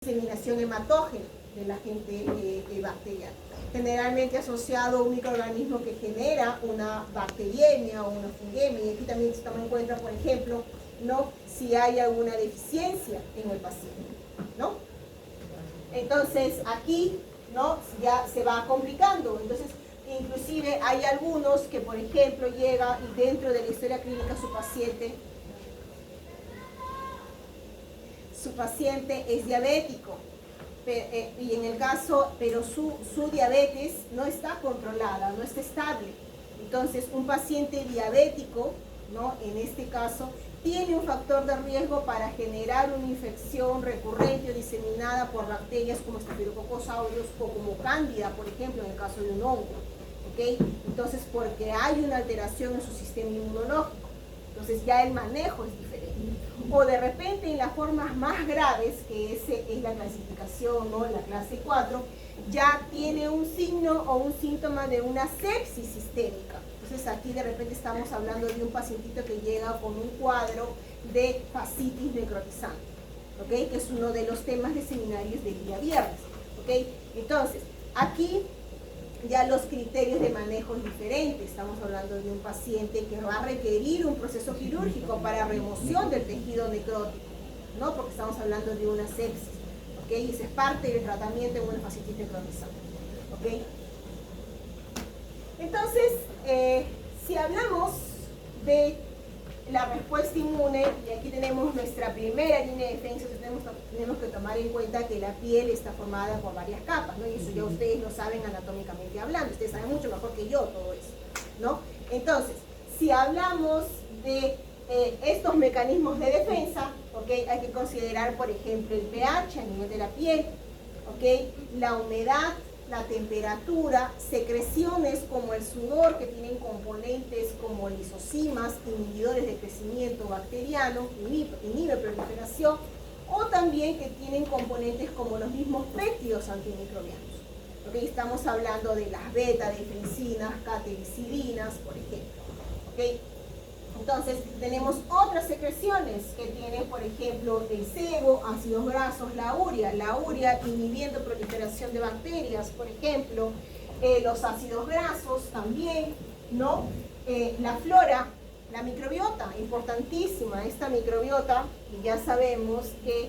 diseminación hematógena del agente bacteriano, generalmente asociado a un microorganismo que genera una bacteriemia o una fungemia. Y aquí también se toma en cuenta, por ejemplo, ¿no?, si hay alguna deficiencia en el paciente, ¿no? Entonces aquí, ¿no?, ya se va complicando. Entonces, inclusive hay algunos que, por ejemplo, llega y dentro de la historia clínica su paciente es diabético, y en el caso, pero su diabetes no está controlada, no está estable. Entonces, un paciente diabético, ¿no?, en este caso, tiene un factor de riesgo para generar una infección recurrente o diseminada por bacterias como Staphylococcus aureus o como Cándida, por ejemplo, en el caso de un hongo. ¿Okay? Entonces, porque hay una alteración en su sistema inmunológico. Entonces, ya el manejo es diferente. O de repente, en las formas más graves, que es la clasificación, ¿no?, la clase 4, ya tiene un signo o un síntoma de una sepsis sistémica. Entonces, aquí de repente estamos hablando de un pacientito que llega con un cuadro de fascitis necrotizante, ¿okay?, que es uno de los temas de seminarios del día viernes. ¿Okay? Entonces, aquí ya los criterios de manejo es diferente. Estamos hablando de un paciente que va a requerir un proceso quirúrgico para remoción del tejido necrótico, ¿no?, porque estamos hablando de una sepsis, ¿ok? Y esa es parte del tratamiento en una fascitis necrotizante, ¿ok? Entonces, si hablamos de la respuesta inmune, y aquí tenemos nuestra primera línea de defensa, tenemos que tomar en cuenta que la piel está formada por varias capas, ¿no? Y eso ya ustedes lo saben anatómicamente hablando, ustedes saben mucho mejor que yo todo eso, ¿no? Entonces, si hablamos de estos mecanismos de defensa, ¿okay?, hay que considerar, por ejemplo, el pH a nivel de la piel, ¿okay?, la humedad, la temperatura, secreciones como el sudor, que tienen componentes como lisocimas, inhibidores de crecimiento bacteriano, inhibe proliferación, o también que tienen componentes como los mismos péptidos antimicrobianos. ¿Okay? Estamos hablando de las beta-defensinas, catequicidinas, por ejemplo. ¿Okay? Entonces, tenemos otras secreciones que tienen, por ejemplo, el sebo, ácidos grasos, la urea inhibiendo proliferación de bacterias, por ejemplo, los ácidos grasos también, ¿no? La flora, la microbiota, importantísima, esta microbiota, y ya sabemos que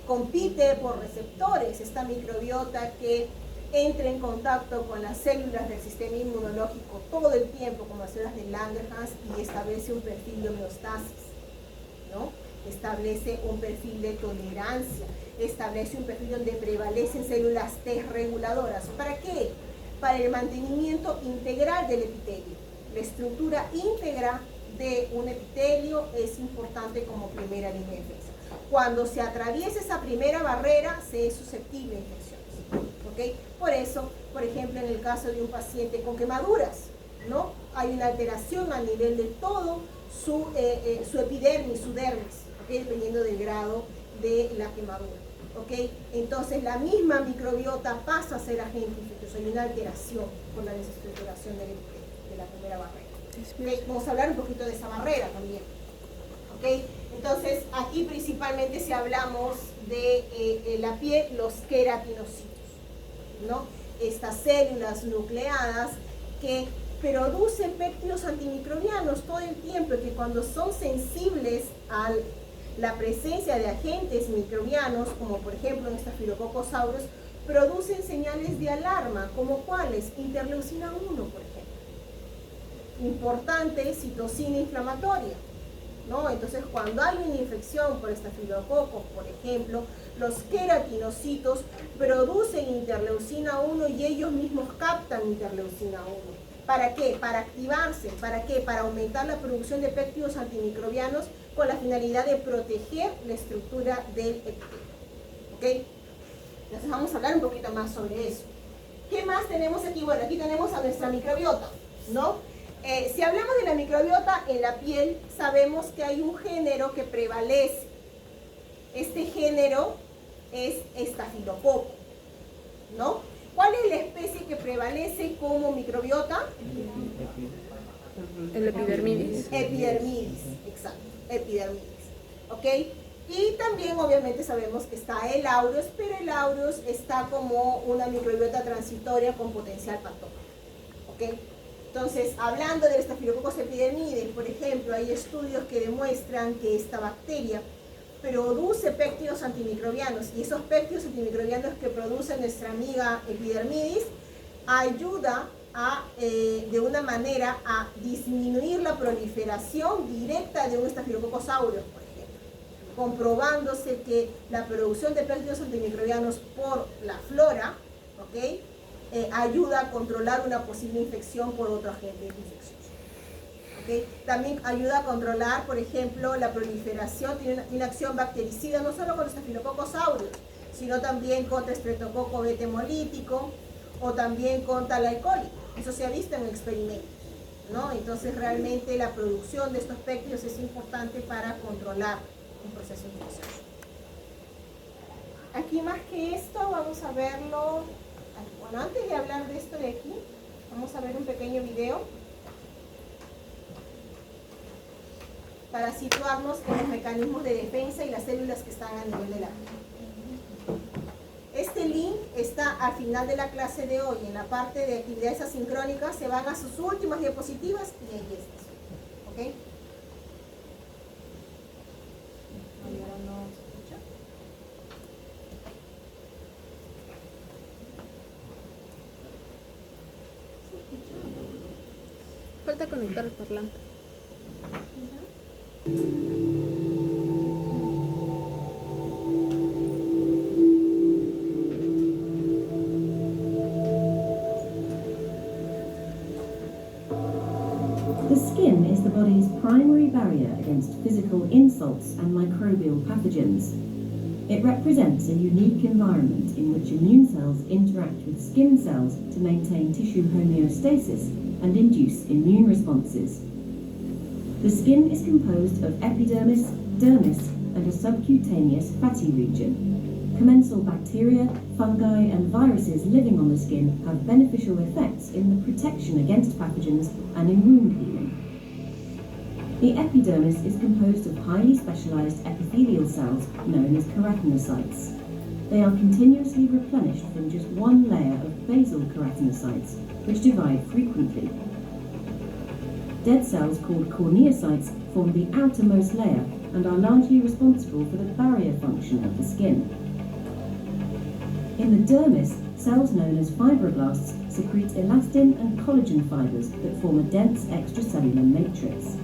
compite por receptores, esta microbiota que entra en contacto con las células del sistema inmunológico todo el tiempo, como las células de Langerhans, y establece un perfil de homeostasis, ¿no? Establece un perfil de tolerancia, establece un perfil donde prevalecen células T reguladoras. ¿Para qué? Para el mantenimiento integral del epitelio. La estructura íntegra de un epitelio es importante como primera línea de defensa. Cuando se atraviesa esa primera barrera, se es susceptible a infecciones. ¿Okay? Por eso, por ejemplo, en el caso de un paciente con quemaduras, ¿no?, hay una alteración a nivel de todo su epidermis, su dermis, ¿okay?, dependiendo del grado de la quemadura. ¿Okay? Entonces, la misma microbiota pasa a ser agente infeccioso. Hay una alteración por la desestructuración del epitelio, de la primera barrera. ¿Okay? Vamos a hablar un poquito de esa barrera también. ¿Okay? Entonces, aquí principalmente si hablamos de la piel, los queratinocitos, ¿no? Estas células nucleadas que producen péptidos antimicrobianos todo el tiempo, que cuando son sensibles a la presencia de agentes microbianos, como por ejemplo en Staphylococcus aureus, producen señales de alarma, como cuáles, interleucina 1, por ejemplo. Importante, citocina inflamatoria, ¿no? Entonces, cuando hay una infección por estafilococos, por ejemplo, los queratinocitos producen interleucina 1 y ellos mismos captan interleucina 1. ¿Para qué? Para activarse. ¿Para qué? Para aumentar la producción de péptidos antimicrobianos con la finalidad de proteger la estructura del epitelio. ¿Ok? Entonces, vamos a hablar un poquito más sobre eso. ¿Qué más tenemos aquí? Bueno, aquí tenemos a nuestra microbiota, ¿no? Si hablamos de la microbiota en la piel, sabemos que hay un género que prevalece. Este género es estafilococo, ¿no? ¿Cuál es la especie que prevalece como microbiota? El epidermidis. Epidermidis, exacto, epidermidis. ¿Ok? Y también obviamente sabemos que está el aureus, pero el aureus está como una microbiota transitoria con potencial patógeno. ¿Ok? Entonces, hablando del Staphylococcus epidermidis, por ejemplo, hay estudios que demuestran que esta bacteria produce péptidos antimicrobianos, y esos péptidos antimicrobianos que produce nuestra amiga epidermidis ayuda de una manera a disminuir la proliferación directa de un Staphylococcus aureus, por ejemplo, comprobándose que la producción de péptidos antimicrobianos por la flora, ¿ok?, ayuda a controlar una posible infección por otro agente infeccioso. ¿Okay? También ayuda a controlar, por ejemplo, la proliferación, tiene una acción bactericida no solo con Staphylococcus aureus, sino también contra Streptococcus beta hemolítico o también contra la E. coli. Eso se ha visto en experimentos, ¿no? Entonces realmente la producción de estos péptidos es importante para controlar un proceso infeccioso. Aquí más que esto vamos a verlo. Bueno, antes de hablar de esto de aquí, vamos a ver un pequeño video para situarnos en los mecanismos de defensa y las células que están a nivel de la piel. Este link está al final de la clase de hoy. En la parte de actividades asincrónicas se van a sus últimas diapositivas y ahí está. ¿Ok? Falta conectar el parlante. The skin is the body's primary barrier against physical insults and microbial pathogens. It represents a unique environment in which immune cells interact with skin cells to maintain tissue homeostasis and induce immune responses. The skin is composed of epidermis, dermis, and a subcutaneous fatty region. Commensal bacteria, fungi, and viruses living on the skin have beneficial effects in the protection against pathogens and in wound healing. The epidermis is composed of highly specialized epithelial cells known as keratinocytes. They are continuously replenished from just one layer of basal keratinocytes, which divide frequently. Dead cells called corneocytes form the outermost layer and are largely responsible for the barrier function of the skin. In the dermis, cells known as fibroblasts secrete elastin and collagen fibers that form a dense extracellular matrix.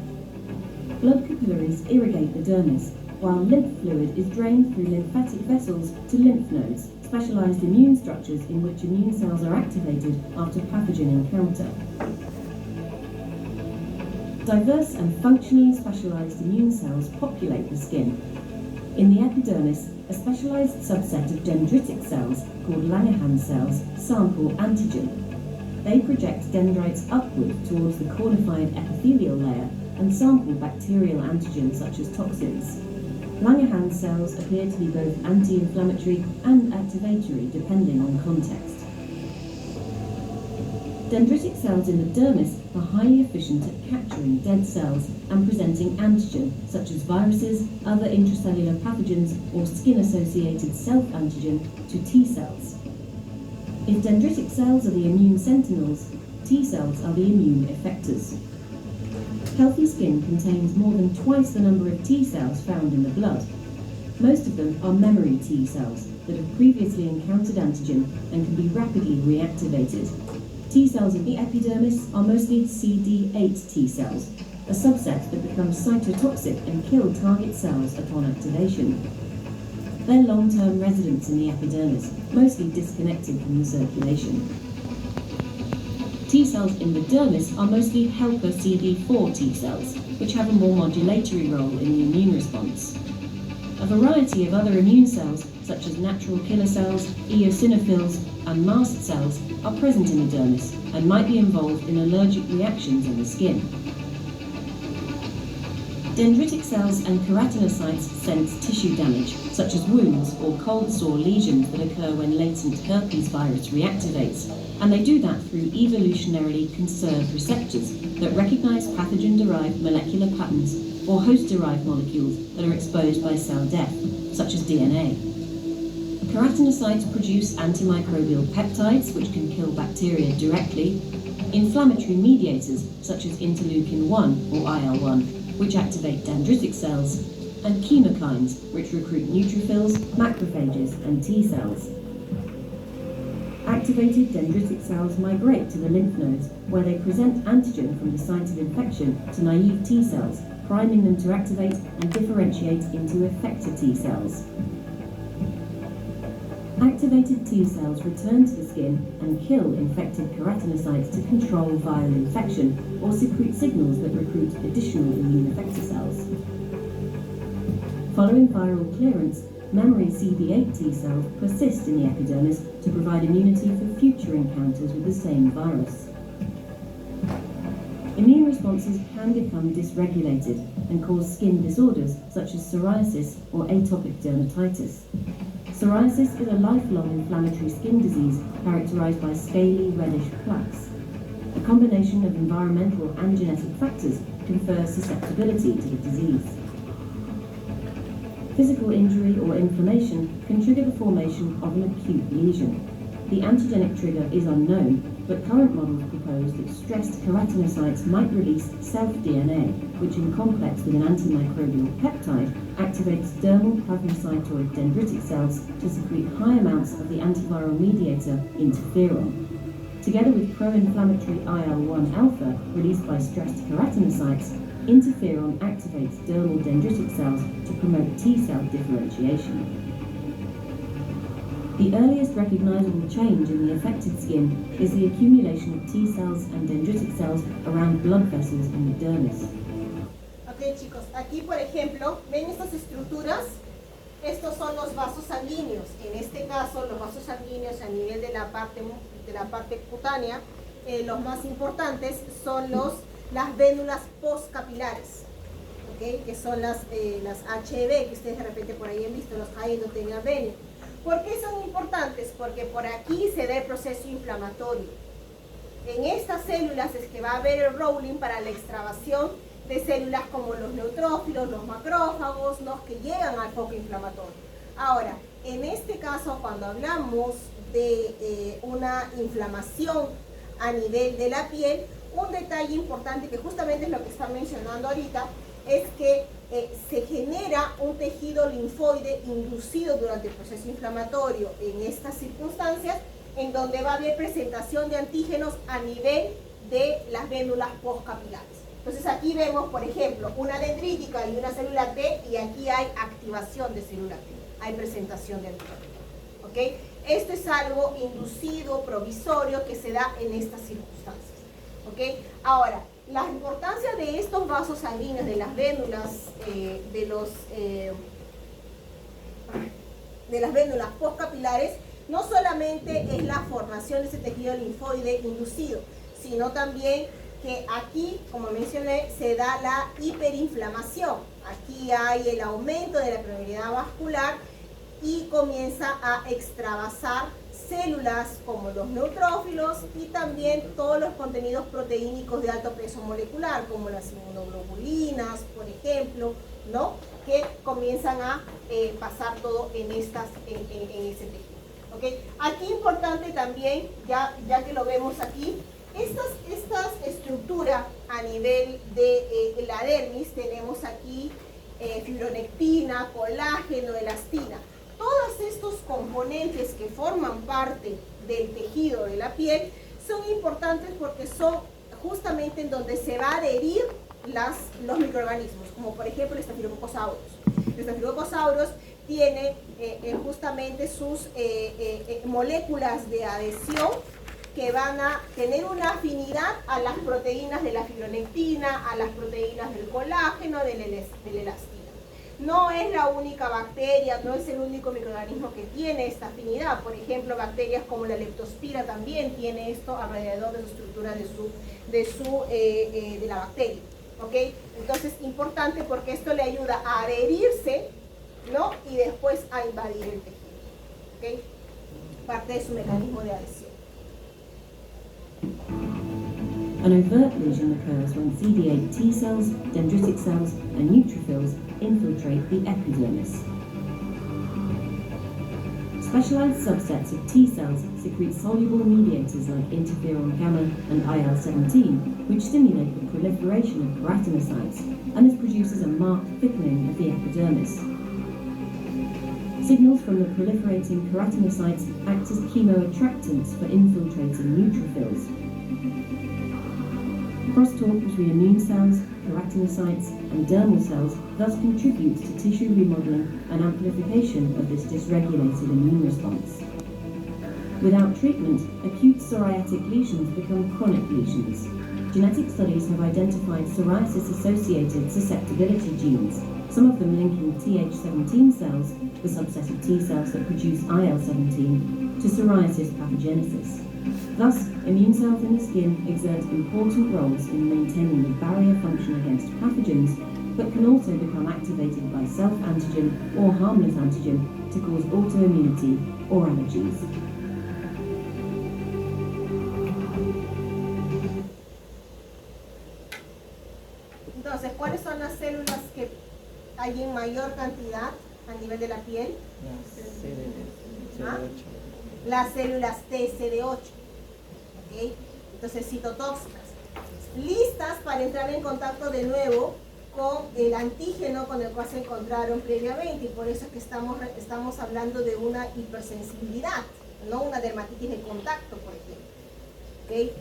Blood capillaries irrigate the dermis, while lymph fluid is drained through lymphatic vessels to lymph nodes, specialized immune structures in which immune cells are activated after pathogen encounter. Diverse and functionally specialized immune cells populate the skin. In the epidermis, a specialized subset of dendritic cells, called Langerhans cells, sample antigen. They project dendrites upward towards the cornified epithelial layer and sample bacterial antigens such as toxins. Langerhans cells appear to be both anti-inflammatory and activatory depending on context. Dendritic cells in the dermis are highly efficient at capturing dead cells and presenting antigen, such as viruses, other intracellular pathogens, or skin-associated self-antigen, to T cells. If dendritic cells are the immune sentinels, T cells are the immune effectors. Healthy skin contains more than twice the number of T cells found in the blood. Most of them are memory T cells that have previously encountered antigen and can be rapidly reactivated. T cells in the epidermis are mostly CD8 T cells, a subset that becomes cytotoxic and kill target cells upon activation. They're long-term residents in the epidermis, mostly disconnected from the circulation. T cells in the dermis are mostly helper CD4 T cells, which have a more modulatory role in the immune response. A variety of other immune cells, such as natural killer cells, eosinophils, and mast cells, are present in the dermis and might be involved in allergic reactions in the skin. Dendritic cells and keratinocytes sense tissue damage, such as wounds or cold sore lesions that occur when latent herpes virus reactivates, and they do that through evolutionarily conserved receptors that recognize pathogen-derived molecular patterns or host-derived molecules that are exposed by cell death, such as DNA. Keratinocytes produce antimicrobial peptides, which can kill bacteria directly, inflammatory mediators, such as interleukin-1 or IL-1, which activate dendritic cells, and chemokines, which recruit neutrophils, macrophages, and T cells. Activated dendritic cells migrate to the lymph nodes, where they present antigen from the site of infection to naive T cells, priming them to activate and differentiate into effector T cells. Activated T cells return to the skin and kill infected keratinocytes to control viral infection or secrete signals that recruit additional immune effector cells. Following viral clearance, memory CD8 T cells persist in the epidermis to provide immunity for future encounters with the same virus. Immune responses can become dysregulated and cause skin disorders such as psoriasis or atopic dermatitis. Psoriasis is a lifelong inflammatory skin disease characterized by scaly reddish plaques. A combination of environmental and genetic factors confers susceptibility to the disease. Physical injury or inflammation can trigger the formation of an acute lesion. The antigenic trigger is unknown, but current models propose that stressed keratinocytes might release self-DNA, which in complex with an antimicrobial peptide activates dermal plasmacytoid dendritic cells to secrete high amounts of the antiviral mediator interferon. Together with pro-inflammatory IL-1 alpha released by stressed keratinocytes, interferon activates dermal dendritic cells to promote T-cell differentiation. The earliest recognizable change in the affected skin is the accumulation of T cells and dendritic cells around blood vessels in the dermis. Ok, chicos, aquí por ejemplo, ven estas estructuras. Estos son los vasos sanguíneos. En este caso, los vasos sanguíneos a nivel de la parte cutánea, los más importantes son las vénulas postcapilares, ¿okay? Que son las HB, que ustedes de repente por ahí han visto, los high endothelial venules. ¿Por qué son importantes? Porque por aquí se da el proceso inflamatorio. En estas células es que va a haber el rolling para la extravasación de células como los neutrófilos, los macrófagos, los que llegan al foco inflamatorio. Ahora, en este caso, cuando hablamos de una inflamación a nivel de la piel, un detalle importante que justamente es lo que están mencionando ahorita, es que se genera un tejido linfoide inducido durante el proceso inflamatorio en estas circunstancias, en donde va a haber presentación de antígenos a nivel de las vénulas postcapilares. Entonces aquí vemos, por ejemplo, una dendrítica y una célula T, y aquí hay activación de célula T, hay presentación de antígenos. ¿Okay? Esto es algo inducido, provisorio, que se da en estas circunstancias. ¿Okay? Ahora, la importancia de estos vasos sanguíneos, de las vénulas, de las vénulas postcapilares, no solamente es la formación de ese tejido linfoide inducido, sino también que aquí, como mencioné, se da la hiperinflamación. Aquí hay el aumento de la permeabilidad vascular y comienza a extravasar células como los neutrófilos y también todos los contenidos proteínicos de alto peso molecular, como las inmunoglobulinas, por ejemplo, ¿no? Que comienzan a pasar todo en ese tejido. ¿Okay? Aquí importante también, ya que lo vemos aquí, estas estructuras a nivel de la dermis, tenemos aquí fibronectina, colágeno, elastina. Todos estos componentes que forman parte del tejido de la piel son importantes porque son justamente en donde se va a adherir los microorganismos, como por ejemplo el Staphylococcus aureus. El Staphylococcus aureus tiene justamente sus moléculas de adhesión que van a tener una afinidad a las proteínas de la fibronectina, a las proteínas del colágeno, del elastina. No es la única bacteria, no es el único microorganismo que tiene esta afinidad. Por ejemplo, bacterias como la leptospira también tiene esto alrededor de su estructura de la bacteria. ¿Okay? Entonces, importante porque esto le ayuda a adherirse, ¿no? Y después a invadir el tejido. ¿Okay? Parte de su mecanismo de adhesión. An overt lesion occurs when CD8 T cells, dendritic cells, and neutrophils infiltrate the epidermis. Specialized subsets of T cells secrete soluble mediators like interferon gamma and IL-17, which stimulate the proliferation of keratinocytes and this produces a marked thickening of the epidermis. Signals from the proliferating keratinocytes act as chemoattractants for infiltrating neutrophils. Crosstalk between immune cells, keratinocytes, and dermal cells thus contributes to tissue remodeling and amplification of this dysregulated immune response. Without treatment, acute psoriatic lesions become chronic lesions. Genetic studies have identified psoriasis-associated susceptibility genes, some of them linking Th17 cells, the subset of T cells that produce IL-17, to psoriasis pathogenesis. Thus, immune cells in the skin exert important roles in maintaining the barrier function against pathogens, but can also become activated by self-antigen or harmless antigen to cause autoimmunity or allergies. Entonces, ¿cuáles son las células que hay en mayor cantidad a nivel de la piel? Las células TCD8. ¿Okay? Entonces, citotóxicas. Listas para entrar en contacto de nuevo con el antígeno con el cual se encontraron previamente, y por eso es que estamos hablando de una hipersensibilidad, no una dermatitis de contacto, por ejemplo. ¿Okay?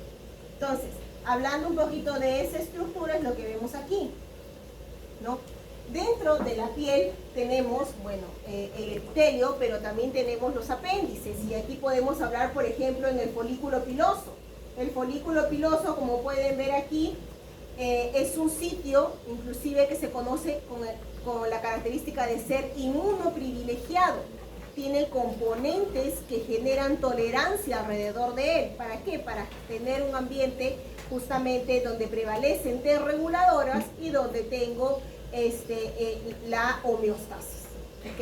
Entonces, hablando un poquito de esa estructura, es lo que vemos aquí, ¿no? Dentro de la piel tenemos, bueno, el epitelio, pero también tenemos los apéndices, y aquí podemos hablar, por ejemplo, en el folículo piloso. El folículo piloso, como pueden ver aquí, es un sitio, inclusive, que se conoce con la característica de ser inmunoprivilegiado. Tiene componentes que generan tolerancia alrededor de él. ¿Para qué? Para tener un ambiente justamente donde prevalecen T reguladoras y donde tengo la homeostasis, ¿ok?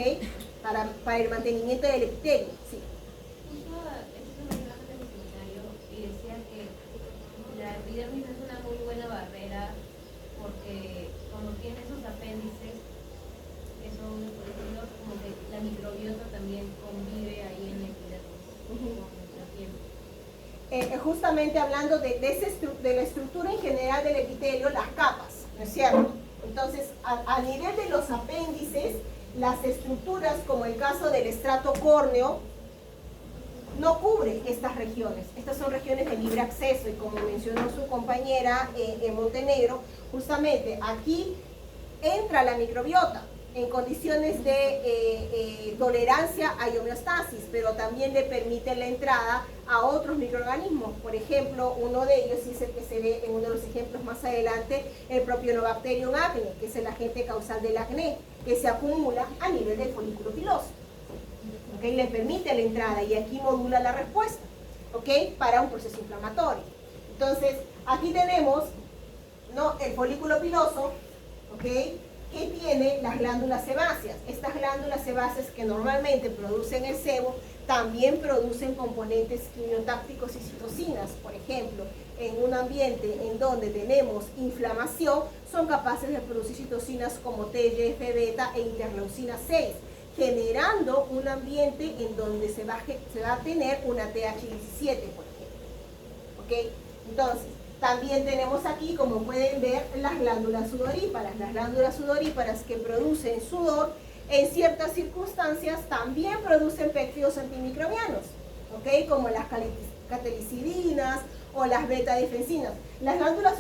Para el mantenimiento del epitelio, sí. Justo esto me iba en el seminario y decía que la epidermis es una muy buena barrera porque como tiene esos apéndices, que son folículos, como que la microbiota también convive ahí en la epidermis, con la piel. Justamente hablando de la estructura en general del epitelio, las capas, ¿no es cierto? Entonces, a nivel de los apéndices, las estructuras, como el caso del estrato córneo, no cubre estas regiones. Estas son regiones de libre acceso, y como mencionó su compañera en Montenegro, justamente aquí entra la microbiota en condiciones de tolerancia a homeostasis, pero también le permite la entrada a otros microorganismos. Por ejemplo, uno de ellos es el que se ve en uno de los ejemplos más adelante, el Propionobacterium acne, que es el agente causal del acné, que se acumula a nivel del folículo piloso. ¿Okay? Le permite la entrada y aquí modula la respuesta, ¿okay? Para un proceso inflamatorio. Entonces, aquí tenemos, ¿no?, el folículo piloso, ¿okay?, que tiene las glándulas sebáceas. Estas glándulas sebáceas que normalmente producen el sebo, también producen componentes quimiotácticos y citocinas. Por ejemplo, en un ambiente en donde tenemos inflamación, son capaces de producir citocinas como TGF-beta e interleucina 6, generando un ambiente en donde se va a tener una TH17, por ejemplo. ¿Okay? Entonces, también tenemos aquí, como pueden ver, las glándulas sudoríparas. Las glándulas sudoríparas que producen sudor, en ciertas circunstancias también producen péptidos antimicrobianos, ¿okay?, como las catelicidinas o las beta-defensinas. Las glándulas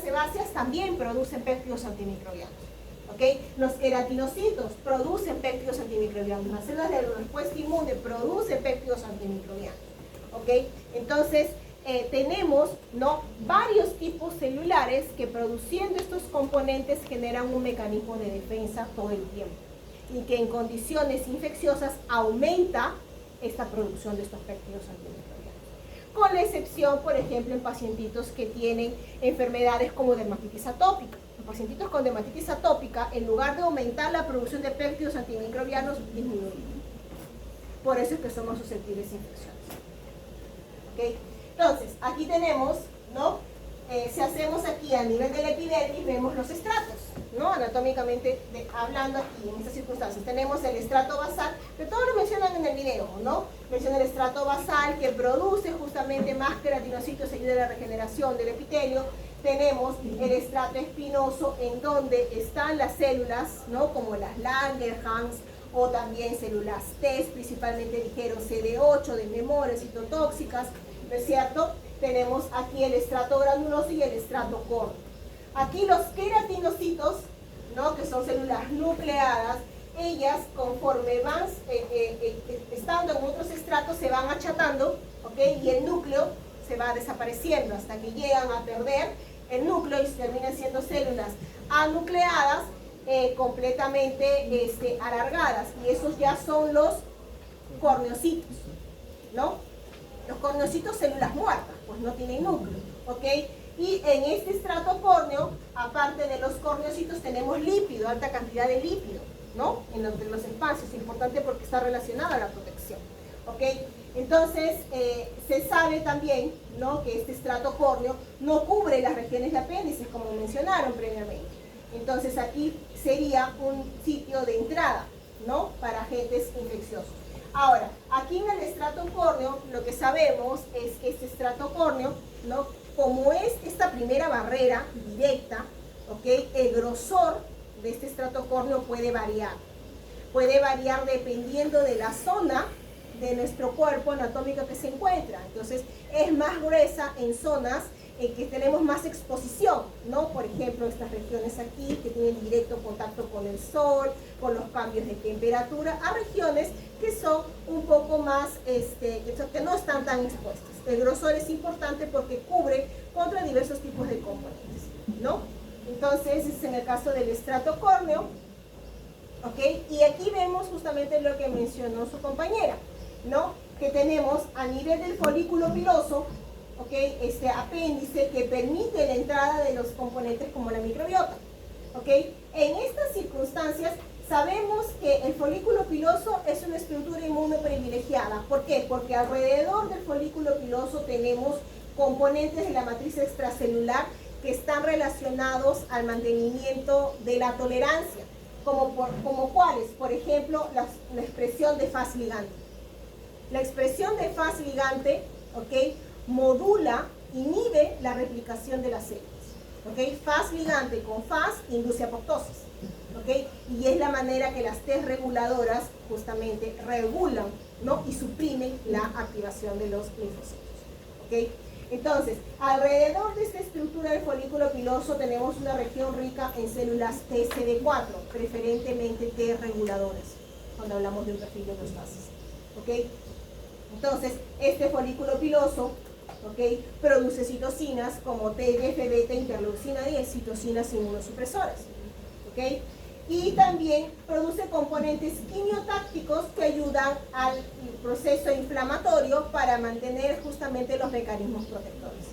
sebáceas también producen péptidos antimicrobianos, ¿okay? Los queratinocitos producen péptidos antimicrobianos. Las células de respuesta inmune producen péptidos antimicrobianos, ¿okay? Entonces, tenemos, ¿no?, varios tipos celulares que, produciendo estos componentes, generan un mecanismo de defensa todo el tiempo, y que en condiciones infecciosas aumenta esta producción de estos péptidos antimicrobianos. Con la excepción, por ejemplo, en pacientitos que tienen enfermedades como dermatitis atópica. Los pacientitos con dermatitis atópica, en lugar de aumentar la producción de péptidos antimicrobianos, disminuye. Por eso es que somos susceptibles a infecciones. ¿Okay? Entonces, aquí tenemos, ¿no?, si hacemos aquí a nivel del epidermis, vemos los estratos, ¿no? Anatómicamente hablando aquí, en estas circunstancias. Tenemos el estrato basal, que todos lo mencionan en el video, ¿no? Menciona el estrato basal que produce justamente más queratinocitos, ayuda a la regeneración del epitelio. Tenemos el estrato espinoso, en donde están las células, ¿no? Como las Langerhans, o también células T, principalmente dijeron CD8, de memoria, citotóxicas, ¿no es cierto? Tenemos aquí el estrato granuloso y el estrato córneo. Aquí los queratinocitos, ¿no? Que son células nucleadas, ellas conforme van estando en otros estratos se van achatando, ¿ok? Y el núcleo se va desapareciendo hasta que llegan a perder el núcleo y terminan siendo células anucleadas, completamente alargadas, y esos ya son los corneocitos, ¿no? Los corneocitos, células muertas, pues no tienen núcleo, ¿ok? Y en este estrato córneo, aparte de los corneocitos, tenemos lípido, alta cantidad de lípido, ¿no? En los espacios, importante porque está relacionada a la protección, ¿ok? Entonces, se sabe también, ¿no? Que este estrato córneo no cubre las regiones de apéndices, como mencionaron previamente. Entonces, aquí sería un sitio de entrada, ¿no? Para agentes infecciosos. Ahora, aquí en el estrato córneo, lo que sabemos es que este estrato córneo, ¿no? Como es esta primera barrera directa, ¿ok? El grosor de este estrato córneo puede variar. Puede variar dependiendo de la zona de nuestro cuerpo anatómico que se encuentra. Entonces, es más gruesa en zonas en que tenemos más exposición, ¿no? Por ejemplo, estas regiones aquí que tienen directo contacto con el sol, con los cambios de temperatura, a regiones que son un poco más, que no están tan expuestas. El grosor es importante porque cubre contra diversos tipos de componentes, ¿no? Entonces, es en el caso del estrato córneo, ¿ok? Y aquí vemos justamente lo que mencionó su compañera, ¿no? Que tenemos a nivel del folículo piloso, ¿ok? Este apéndice que permite la entrada de los componentes como la microbiota, ¿ok? En estas circunstancias sabemos que el folículo piloso es una estructura inmune privilegiada. ¿Por qué? Porque alrededor del folículo piloso tenemos componentes de la matriz extracelular que están relacionados al mantenimiento de la tolerancia, como cuáles, por ejemplo, la expresión de Fas ligante. La expresión de Fas ligante, ¿ok? Modula, inhibe la replicación de las células, ¿ok? Fas ligante con Fas induce apoptosis, ¿ok? Y es la manera que las T reguladoras justamente regulan, ¿no? Y suprimen la activación de los linfocitos, ¿ok? Entonces, alrededor de esta estructura del folículo piloso tenemos una región rica en células TCD4, preferentemente T reguladoras, cuando hablamos de un perfil de homeostasis, ¿ok? Entonces, este folículo piloso, ¿ok? Produce citocinas como TGF-beta, interleucina 10, citocinas inmunosupresoras, ¿ok? Y también produce componentes quimiotácticos que ayudan al proceso inflamatorio para mantener justamente los mecanismos protectores,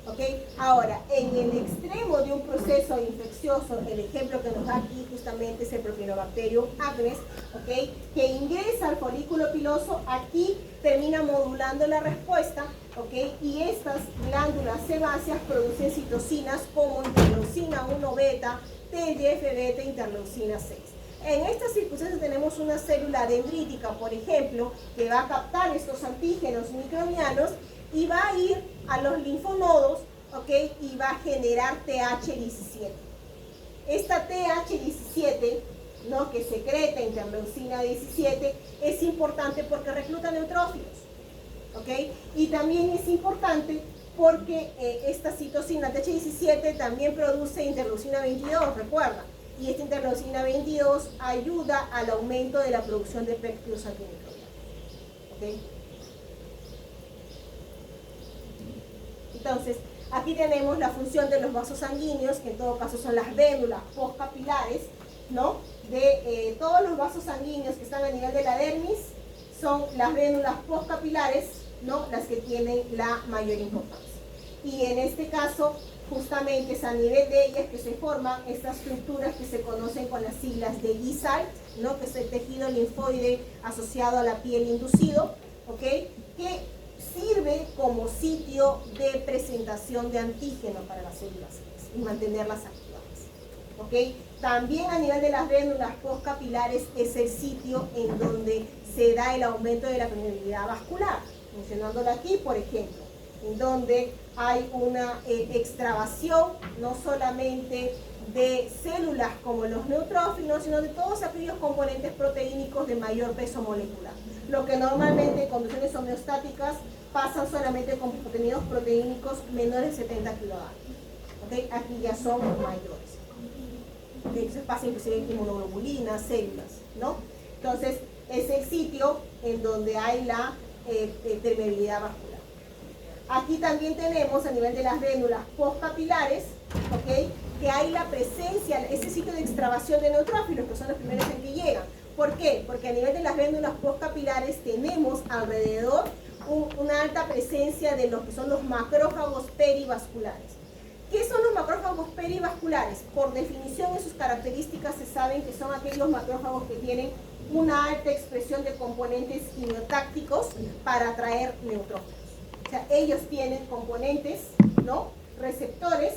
¿ok? Ahora, en el extremo de un proceso infeccioso, el ejemplo que nos da aquí justamente es el Propionobacterium acnes, ¿ok? Que ingresa al folículo piloso, aquí termina modulando la respuesta, ¿ok? Y estas glándulas sebáceas producen citocinas como interleucina 1 beta, TGF-beta, interleucina 6. En estas circunstancias tenemos una célula dendrítica, por ejemplo, que va a captar estos antígenos microbianos y va a ir a los linfonodos, ¿ok? Y va a generar TH17. Esta TH17, ¿no? Que secreta interleucina 17, es importante porque recluta neutrófilos, ¿ok? Y también es importante porque esta citocina TH17 también produce interleucina 22, recuerda. Y esta interleucina 22 ayuda al aumento de la producción de péptidos antimicrobianos, ¿ok? Entonces, aquí tenemos la función de los vasos sanguíneos, que en todo caso son las vénulas postcapilares, ¿no? De todos los vasos sanguíneos que están a nivel de la dermis, son las vénulas postcapilares, ¿no? Las que tienen la mayor importancia. Y en este caso, justamente es a nivel de ellas que se forman estas estructuras que se conocen con las siglas de Guisart, ¿no? Que es el tejido linfoide asociado a la piel inducido, ¿ok? Que sirve como sitio de presentación de antígeno para las células y mantenerlas activadas. ¿Ok? También a nivel de las vénulas postcapilares es el sitio en donde se da el aumento de la permeabilidad vascular. Mencionándolo aquí, por ejemplo, en donde hay una extravasación no solamente de células como los neutrófilos, sino de todos aquellos componentes proteínicos de mayor peso molecular. Lo que normalmente en condiciones homeostáticas pasan solamente con contenidos proteínicos menores de 70 kilodalton. ¿Okay? Aquí ya son mayores. Entonces pasa inclusive en inmunoglobulinas, células, ¿no? Entonces es el sitio en donde hay la permeabilidad vascular. Aquí también tenemos a nivel de las vénulas postcapilares, ¿ok? Que hay la presencia, ese sitio de extravasación de neutrófilos, que son los primeros en que llegan. ¿Por qué? Porque a nivel de las vénulas postcapilares tenemos alrededor una alta presencia de lo que son los macrófagos perivasculares. ¿Qué son los macrófagos perivasculares? Por definición, en sus características se saben que son aquellos macrófagos que tienen una alta expresión de componentes quimiotácticos para atraer neutrófilos. O sea, ellos tienen componentes, ¿no? Receptores,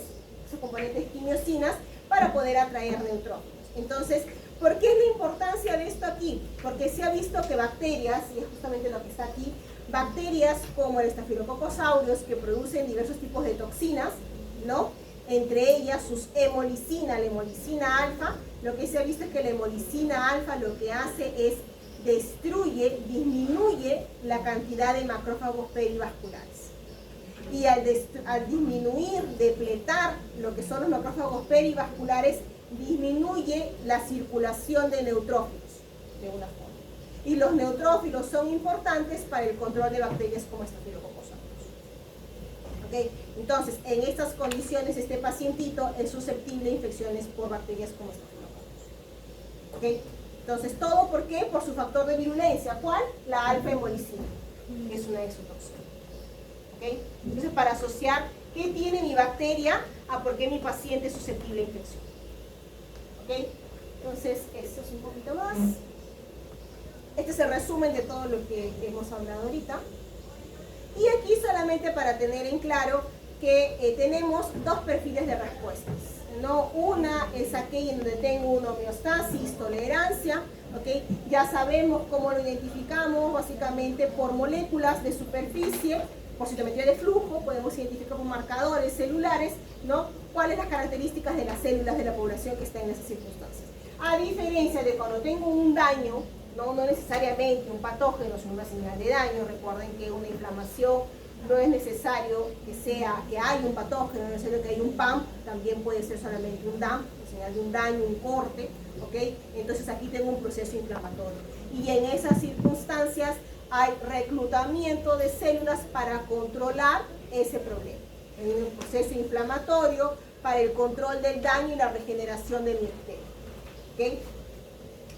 esos componentes quimiosinas, para poder atraer neutrófilos. Entonces, ¿por qué es la importancia de esto aquí? Porque se ha visto que bacterias, y es justamente lo que está aquí, bacterias como el Staphylococcus aureus, que producen diversos tipos de toxinas, ¿no? Entre ellas sus hemolicina, la hemolicina alfa, lo que se ha visto es que la hemolicina alfa lo que hace es disminuye la cantidad de macrófagos perivasculares. Y al disminuir, depletar lo que son los macrófagos perivasculares, disminuye la circulación de neutrófilos de una forma. Y los neutrófilos son importantes para el control de bacterias como Staphylococcus aureus. ¿Okay? Entonces, en estas condiciones, este pacientito es susceptible a infecciones por bacterias como Staphylococcus. ¿Okay? Entonces, ¿todo por qué? Por su factor de virulencia. ¿Cuál? La alfa-hemolicina, que es una exotoxina. ¿Okay? Entonces, para asociar qué tiene mi bacteria a por qué mi paciente es susceptible a infección. ¿Okay? Entonces, eso es un poquito más. Este es el resumen de todo lo que hemos hablado ahorita. Y aquí solamente para tener en claro que tenemos dos perfiles de respuestas, ¿no? Una es aquella en donde tengo una homeostasis, tolerancia, ¿okay? Ya sabemos cómo lo identificamos, básicamente por moléculas de superficie, por citometría de flujo, podemos identificar por marcadores celulares, ¿no? ¿Cuáles las características de las células de la población que está en esas circunstancias? A diferencia de cuando tengo un daño, no necesariamente un patógeno, sino una señal de daño. Recuerden que una inflamación no es necesario que haya un patógeno, no es necesario que haya un PAM, también puede ser solamente un DAM, una señal de un daño, un corte, ¿ok? Entonces aquí tengo un proceso inflamatorio. Y en esas circunstancias hay reclutamiento de células para controlar ese problema. Hay un proceso inflamatorio para el control del daño y la regeneración del epitelio, ¿ok?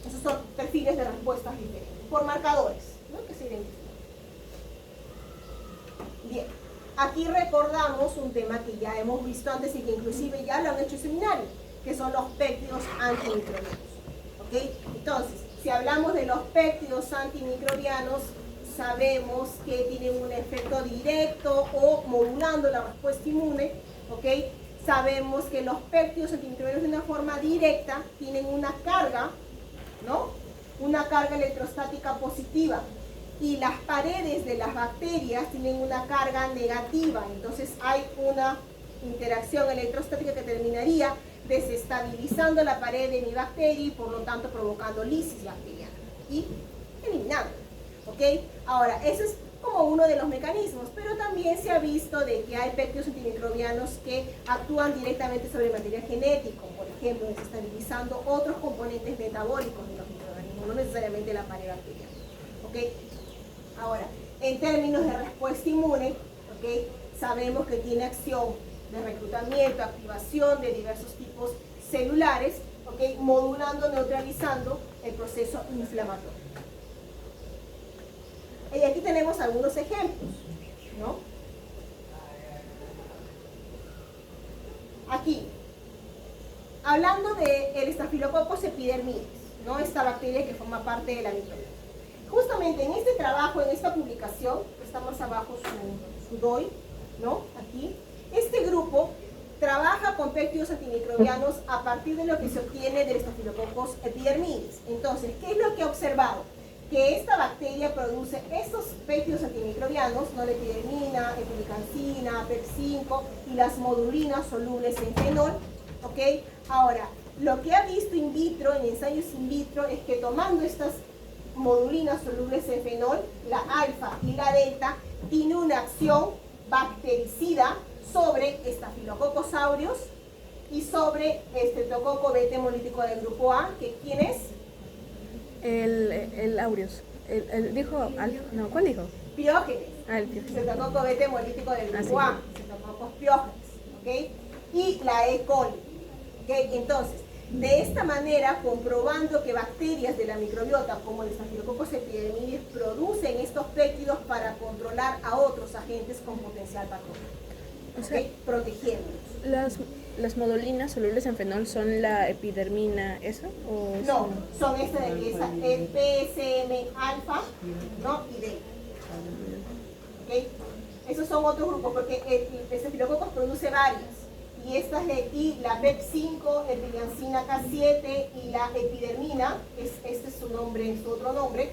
Esos son perfiles de respuestas diferentes, por marcadores, ¿no? Que se identifican. Bien, aquí recordamos un tema que ya hemos visto antes y que inclusive ya lo han hecho en seminario, que son los péptidos antimicrobianos. ¿Okay? Entonces, si hablamos de los péptidos antimicrobianos, sabemos que tienen un efecto directo o modulando la respuesta inmune. ¿Okay? Sabemos que los péptidos antimicrobianos de una forma directa tienen una carga, ¿no? Una carga electrostática positiva, y las paredes de las bacterias tienen una carga negativa. Entonces hay una interacción electrostática que terminaría desestabilizando la pared de mi bacteria y por lo tanto provocando lisis bacteriana y eliminándola. ¿Ok? Ahora, ese es como uno de los mecanismos, pero también se ha visto de que hay péptidos antimicrobianos que actúan directamente sobre el material genético, por ejemplo, desestabilizando otros componentes metabólicos de los microorganismos, no necesariamente la pared bacteriana. ¿Okay? Ahora, en términos de respuesta inmune, ¿okay? Sabemos que tiene acción de reclutamiento, activación de diversos tipos celulares, ¿okay? Modulando, neutralizando el proceso inflamatorio. Y aquí tenemos algunos ejemplos, ¿no? Aquí, hablando del Staphylococcus epidermidis, ¿no? Esta bacteria que forma parte de la microbiota. Justamente en este trabajo, en esta publicación, está más abajo doy, ¿no? Aquí. Este grupo trabaja con péptidos antimicrobianos a partir de lo que se obtiene del Staphylococcus epidermidis. Entonces, ¿qué es lo que he observado? Que esta bacteria produce estos péptidos antimicrobianos, ¿no? La epidermina, epilicancina, PEP5 y las modulinas solubles en fenol, ¿ok? Ahora, lo que ha visto in vitro, en ensayos in vitro, es que tomando estas modulinas solubles en fenol, la alfa y la delta, tiene una acción bactericida sobre Staphylococcus aureus y sobre Streptococcus beta hemolítico del grupo A, que ¿quién es? El aureus. Dijo alfa. No, ¿cuál dijo? Piógenes. El Piógenes. Streptococcus beta hemolítico del grupo A, Streptococcus piógenes, ¿ok? Y la E. coli, ¿ok? Entonces, de esta manera, comprobando que bacterias de la microbiota, como el Staphylococcus epidermidis, producen estos péptidos para controlar a otros agentes con potencial patógeno. O sea, ¿Ok? Protegiéndolos. las modulinas solubles en fenol son la epidermina, ¿eso? ¿O No, son esta de aquí, esa PSM alfa, ¿no? Y delta. ¿Ok? Esos son otros grupos, porque el Staphylococcus produce varias. Y estas de aquí, la PEP5, epiliancina K7 y la epidermina, este es su nombre, su otro nombre,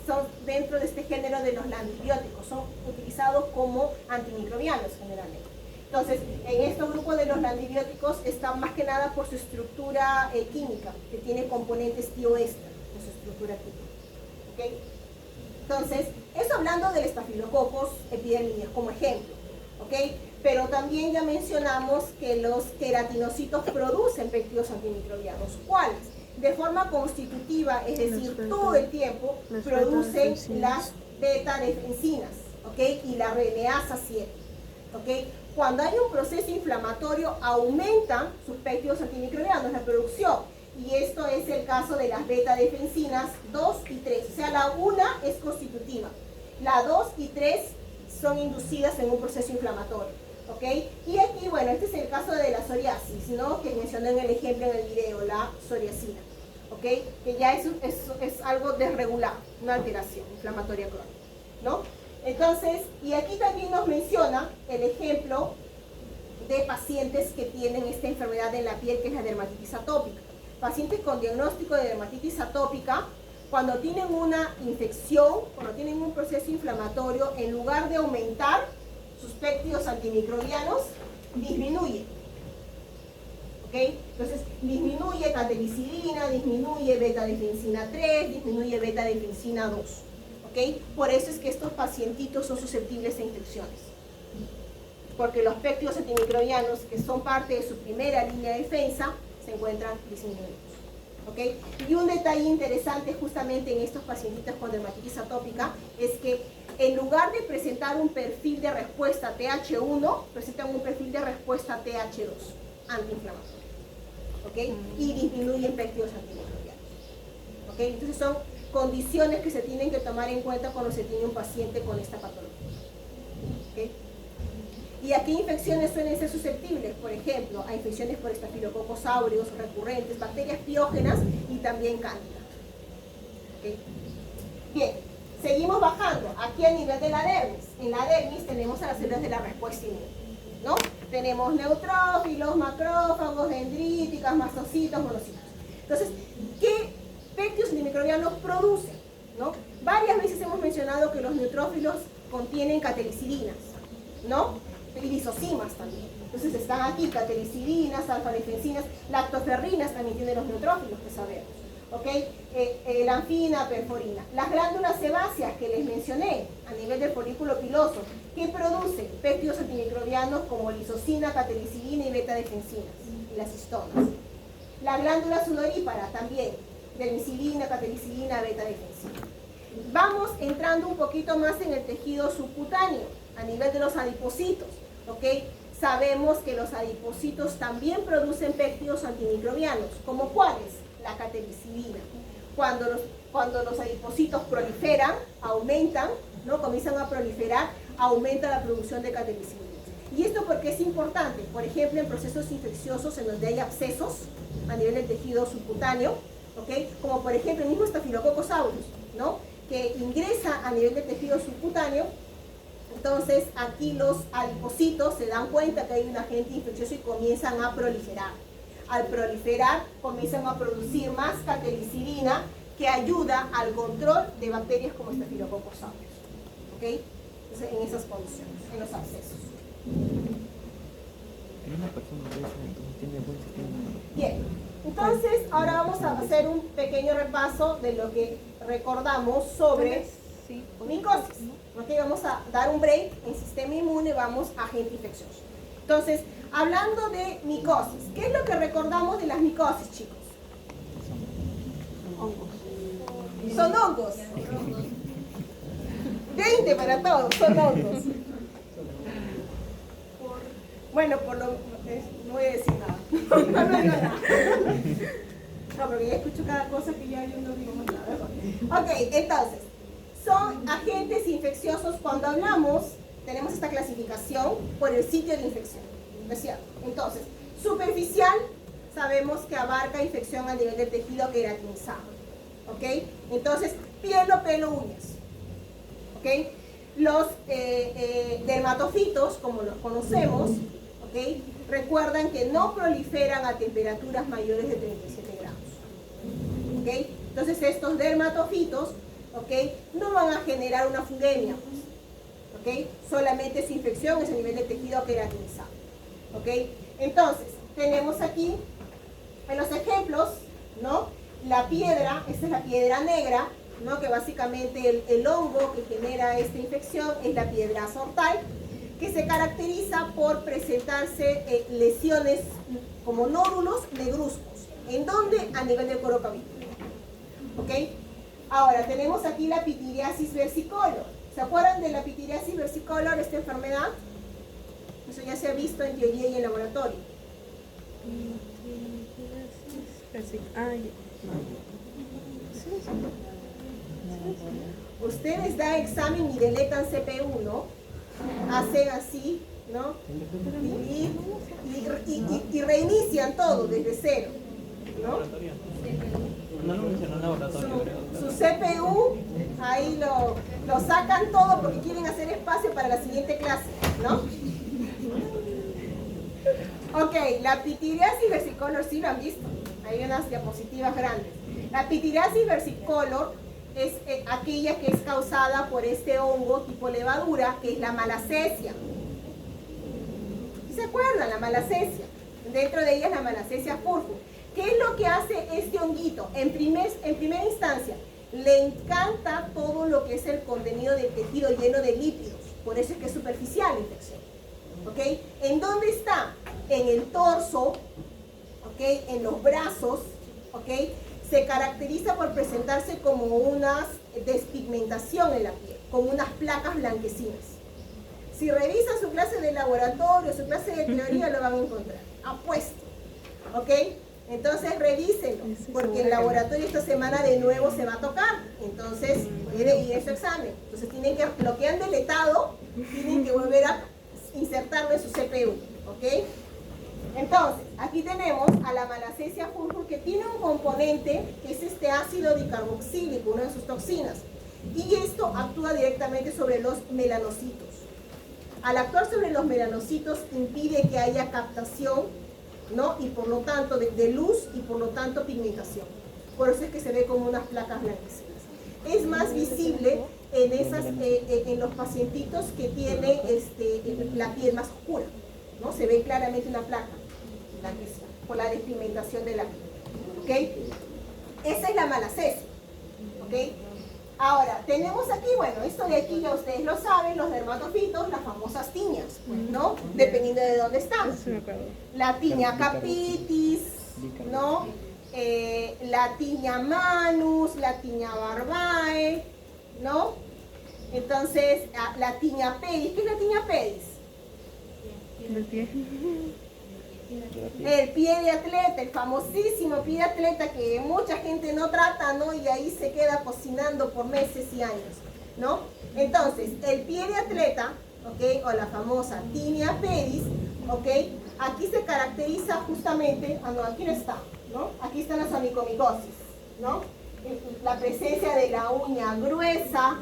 son dentro de este género de los antibióticos, son utilizados como antimicrobianos generalmente. Entonces, en estos grupos de los antibióticos están más que nada por su estructura química, que tiene componentes tioéster en su estructura química. ¿Okay? Entonces, eso hablando del Staphylococcus epidermidis como ejemplo. ¿Okay? Pero también ya mencionamos que los queratinocitos producen péptidos antimicrobianos. ¿Cuáles? De forma constitutiva, es decir, todo el tiempo producen las beta-defensinas, ¿ok? Y la RNasa 7, ¿ok? Cuando hay un proceso inflamatorio, aumentan sus péptidos antimicrobianos, la producción. Y esto es el caso de las beta-defensinas 2 y 3. O sea, la 1 es constitutiva. La 2 y 3 son inducidas en un proceso inflamatorio. ¿Ok? Y aquí, bueno, este es el caso de la psoriasis, ¿no? Que mencioné en el ejemplo en el video, la psoriasina, ¿ok? Que ya es algo desregulado, una alteración inflamatoria crónica, ¿no? Entonces, y aquí también nos menciona el ejemplo de pacientes que tienen esta enfermedad en la piel, que es la dermatitis atópica. Pacientes con diagnóstico de dermatitis atópica, cuando tienen una infección, cuando tienen un proceso inflamatorio, en lugar de aumentar sus péptidos antimicrobianos, disminuye. ¿Ok? Entonces, disminuye catelicilina, disminuye beta-defensina 3, disminuye beta-defensina 2. ¿Ok? Por eso es que estos pacientitos son susceptibles a infecciones. Porque los péptidos antimicrobianos, que son parte de su primera línea de defensa, se encuentran disminuidos. ¿Ok? Y un detalle interesante justamente en estos pacientitos con dermatitis atópica es que en lugar de presentar un perfil de respuesta TH1, presentan un perfil de respuesta TH2, antiinflamatorio. ¿Ok? Y disminuyen péptidos antimicrobianos. ¿Ok? Entonces son condiciones que se tienen que tomar en cuenta cuando se tiene un paciente con esta patología. ¿Ok? ¿Y a qué infecciones suelen ser susceptibles? Por ejemplo, a infecciones por Staphylococcus aureus recurrentes, bacterias piógenas y también cándida. ¿Okay? Bien, seguimos bajando. Aquí a nivel de la dermis. En la dermis tenemos a las células de la respuesta inmune, ¿no? Tenemos neutrófilos, macrófagos, dendríticas, mastocitos, monocitos. Entonces, ¿qué péptidos antimicrobianos producen? ¿No? Varias veces hemos mencionado que los neutrófilos contienen catelicilinas, ¿no? Y lisocimas también. Entonces están aquí catelicilinas, alfa-defensinas, lactoferrinas también tienen los neutrófilos que sabemos. ¿Ok? Lanfina, perforina. Las glándulas sebáceas que les mencioné a nivel del folículo piloso, ¿qué producen? Péptidos antimicrobianos como lisocina, catelicilina y beta-defensinas, y las histonas. La glándula sudorípara también, dermicilina, catelicilina, beta-defensina. Vamos entrando un poquito más en el tejido subcutáneo, a nivel de los adipocitos. ¿Ok? Sabemos que los adipocitos también producen péptidos antimicrobianos, ¿como cuáles? La catelicilina. Cuando los adipocitos proliferan, aumentan, ¿no? Comienzan a proliferar, aumenta la producción de catelicilina. ¿Y esto por qué es importante? Por ejemplo, en procesos infecciosos en donde hay abscesos a nivel del tejido subcutáneo, ¿ok? Como por ejemplo el mismo Staphylococcus aureus, ¿no? Que ingresa a nivel del tejido subcutáneo, Entonces aquí los adipocitos se dan cuenta que hay un agente infeccioso y comienzan a proliferar. Al proliferar comienzan a producir más catelicilina que ayuda al control de bacterias como Staphylococcus aureus. ¿Ok? Entonces, en esas condiciones, en los abscesos. Una persona entonces tiene buen sistema. Bien, entonces ahora vamos a hacer un pequeño repaso de lo que recordamos sobre micosis. Ok, vamos a dar un break en sistema inmune, vamos a agente infeccioso. Entonces, hablando de micosis, ¿qué es lo que recordamos de las micosis, chicos? Son hongos. 20 para todos, son hongos. Bueno, por lo no voy a decir nada. No digo nada. No, porque ya escucho cada cosa que ya yo no digo más nada. Ok, entonces, son agentes infecciosos. Cuando hablamos, tenemos esta clasificación por el sitio de infección. ¿No es cierto? Entonces, superficial, sabemos que abarca infección a nivel del tejido queratinizado. ¿Ok? Entonces, piel o pelo, uñas. ¿Ok? Los dermatofitos, como los conocemos, ¿ok? Recuerdan que no proliferan a temperaturas mayores de 37 grados. ¿Ok? Entonces, estos dermatofitos, ¿ok?, no van a generar una fungemia. ¿Ok? Solamente su infección es a nivel de tejido queratinizado. ¿Ok? Entonces, tenemos aquí en los ejemplos, ¿no? La piedra, esta es la piedra negra, ¿no? Que básicamente el hongo que genera esta infección es la piedra sortal, que se caracteriza por presentarse lesiones como nódulos negruzcos. ¿En dónde? A nivel del cuero cabelludo. ¿Ok? Ahora, tenemos aquí la pitiriasis versicolor. ¿Se acuerdan de la pitiriasis versicolor, esta enfermedad? Eso ya se ha visto en teoría y en laboratorio. Ustedes dan examen y deletan CPU1, hacen así, ¿no? Y reinician todo desde cero, ¿no? No lo mencionó en laboratorio, Su CPU, ahí lo sacan todo porque quieren hacer espacio para la siguiente clase, ¿no? Ok, la pitiriasis versicolor sí lo han visto. Hay unas diapositivas grandes. La pitiriasis versicolor es aquella que es causada por este hongo tipo levadura, que es la malacesia. ¿Se acuerdan? La malacesia. Dentro de ella es la malacesia furfur. ¿Qué es lo que hace este honguito? En primera instancia, le encanta todo lo que es el contenido del tejido lleno de lípidos. Por eso es que es superficial la infección. ¿Ok? ¿En dónde está? En el torso, ¿ok? En los brazos, ¿ok? Se caracteriza por presentarse como una despigmentación en la piel, como unas placas blanquecinas. Si revisan su clase de laboratorio, su clase de teoría, lo van a encontrar. Apuesto. ¿Ok? Entonces revísenlo, porque el laboratorio esta semana de nuevo se va a tocar. Entonces puede ir a su examen. Entonces tienen que, lo que han deletado, tienen que volver a insertarlo en su CPU. ¿Ok? Entonces, aquí tenemos a la malacesia furfur, que tiene un componente que es este ácido dicarboxílico, una de sus toxinas. Y esto actúa directamente sobre los melanocitos. Al actuar sobre los melanocitos impide que haya captación, ¿no? Y por lo tanto de luz y por lo tanto pigmentación. Por eso es que se ve como unas placas blanquecinas. Es más visible en los pacientitos que tienen la piel más oscura, ¿no? Se ve claramente una placa blanquecina por la despigmentación de la piel. ¿Ok? Esa es la malacesia. ¿Ok? Ahora, tenemos aquí, bueno, esto de aquí ya ustedes lo saben, los dermatofitos, las famosas tiñas, pues, ¿no? Dependiendo de dónde están. La tiña capitis, ¿no? La tiña manus, la tiña barbae, ¿no? Entonces, la tiña pedis. ¿Qué es la tiña pedis? El pie. El pie de atleta, el famosísimo pie de atleta que mucha gente no trata, ¿no? Y ahí se queda cocinando por meses y años, ¿no? Entonces, el pie de atleta, ¿ok? O la famosa tinea pedis, ¿ok? Aquí se caracteriza justamente, no, aquí no está, ¿no? Aquí están las onicomicosis, ¿no? la presencia de la uña gruesa,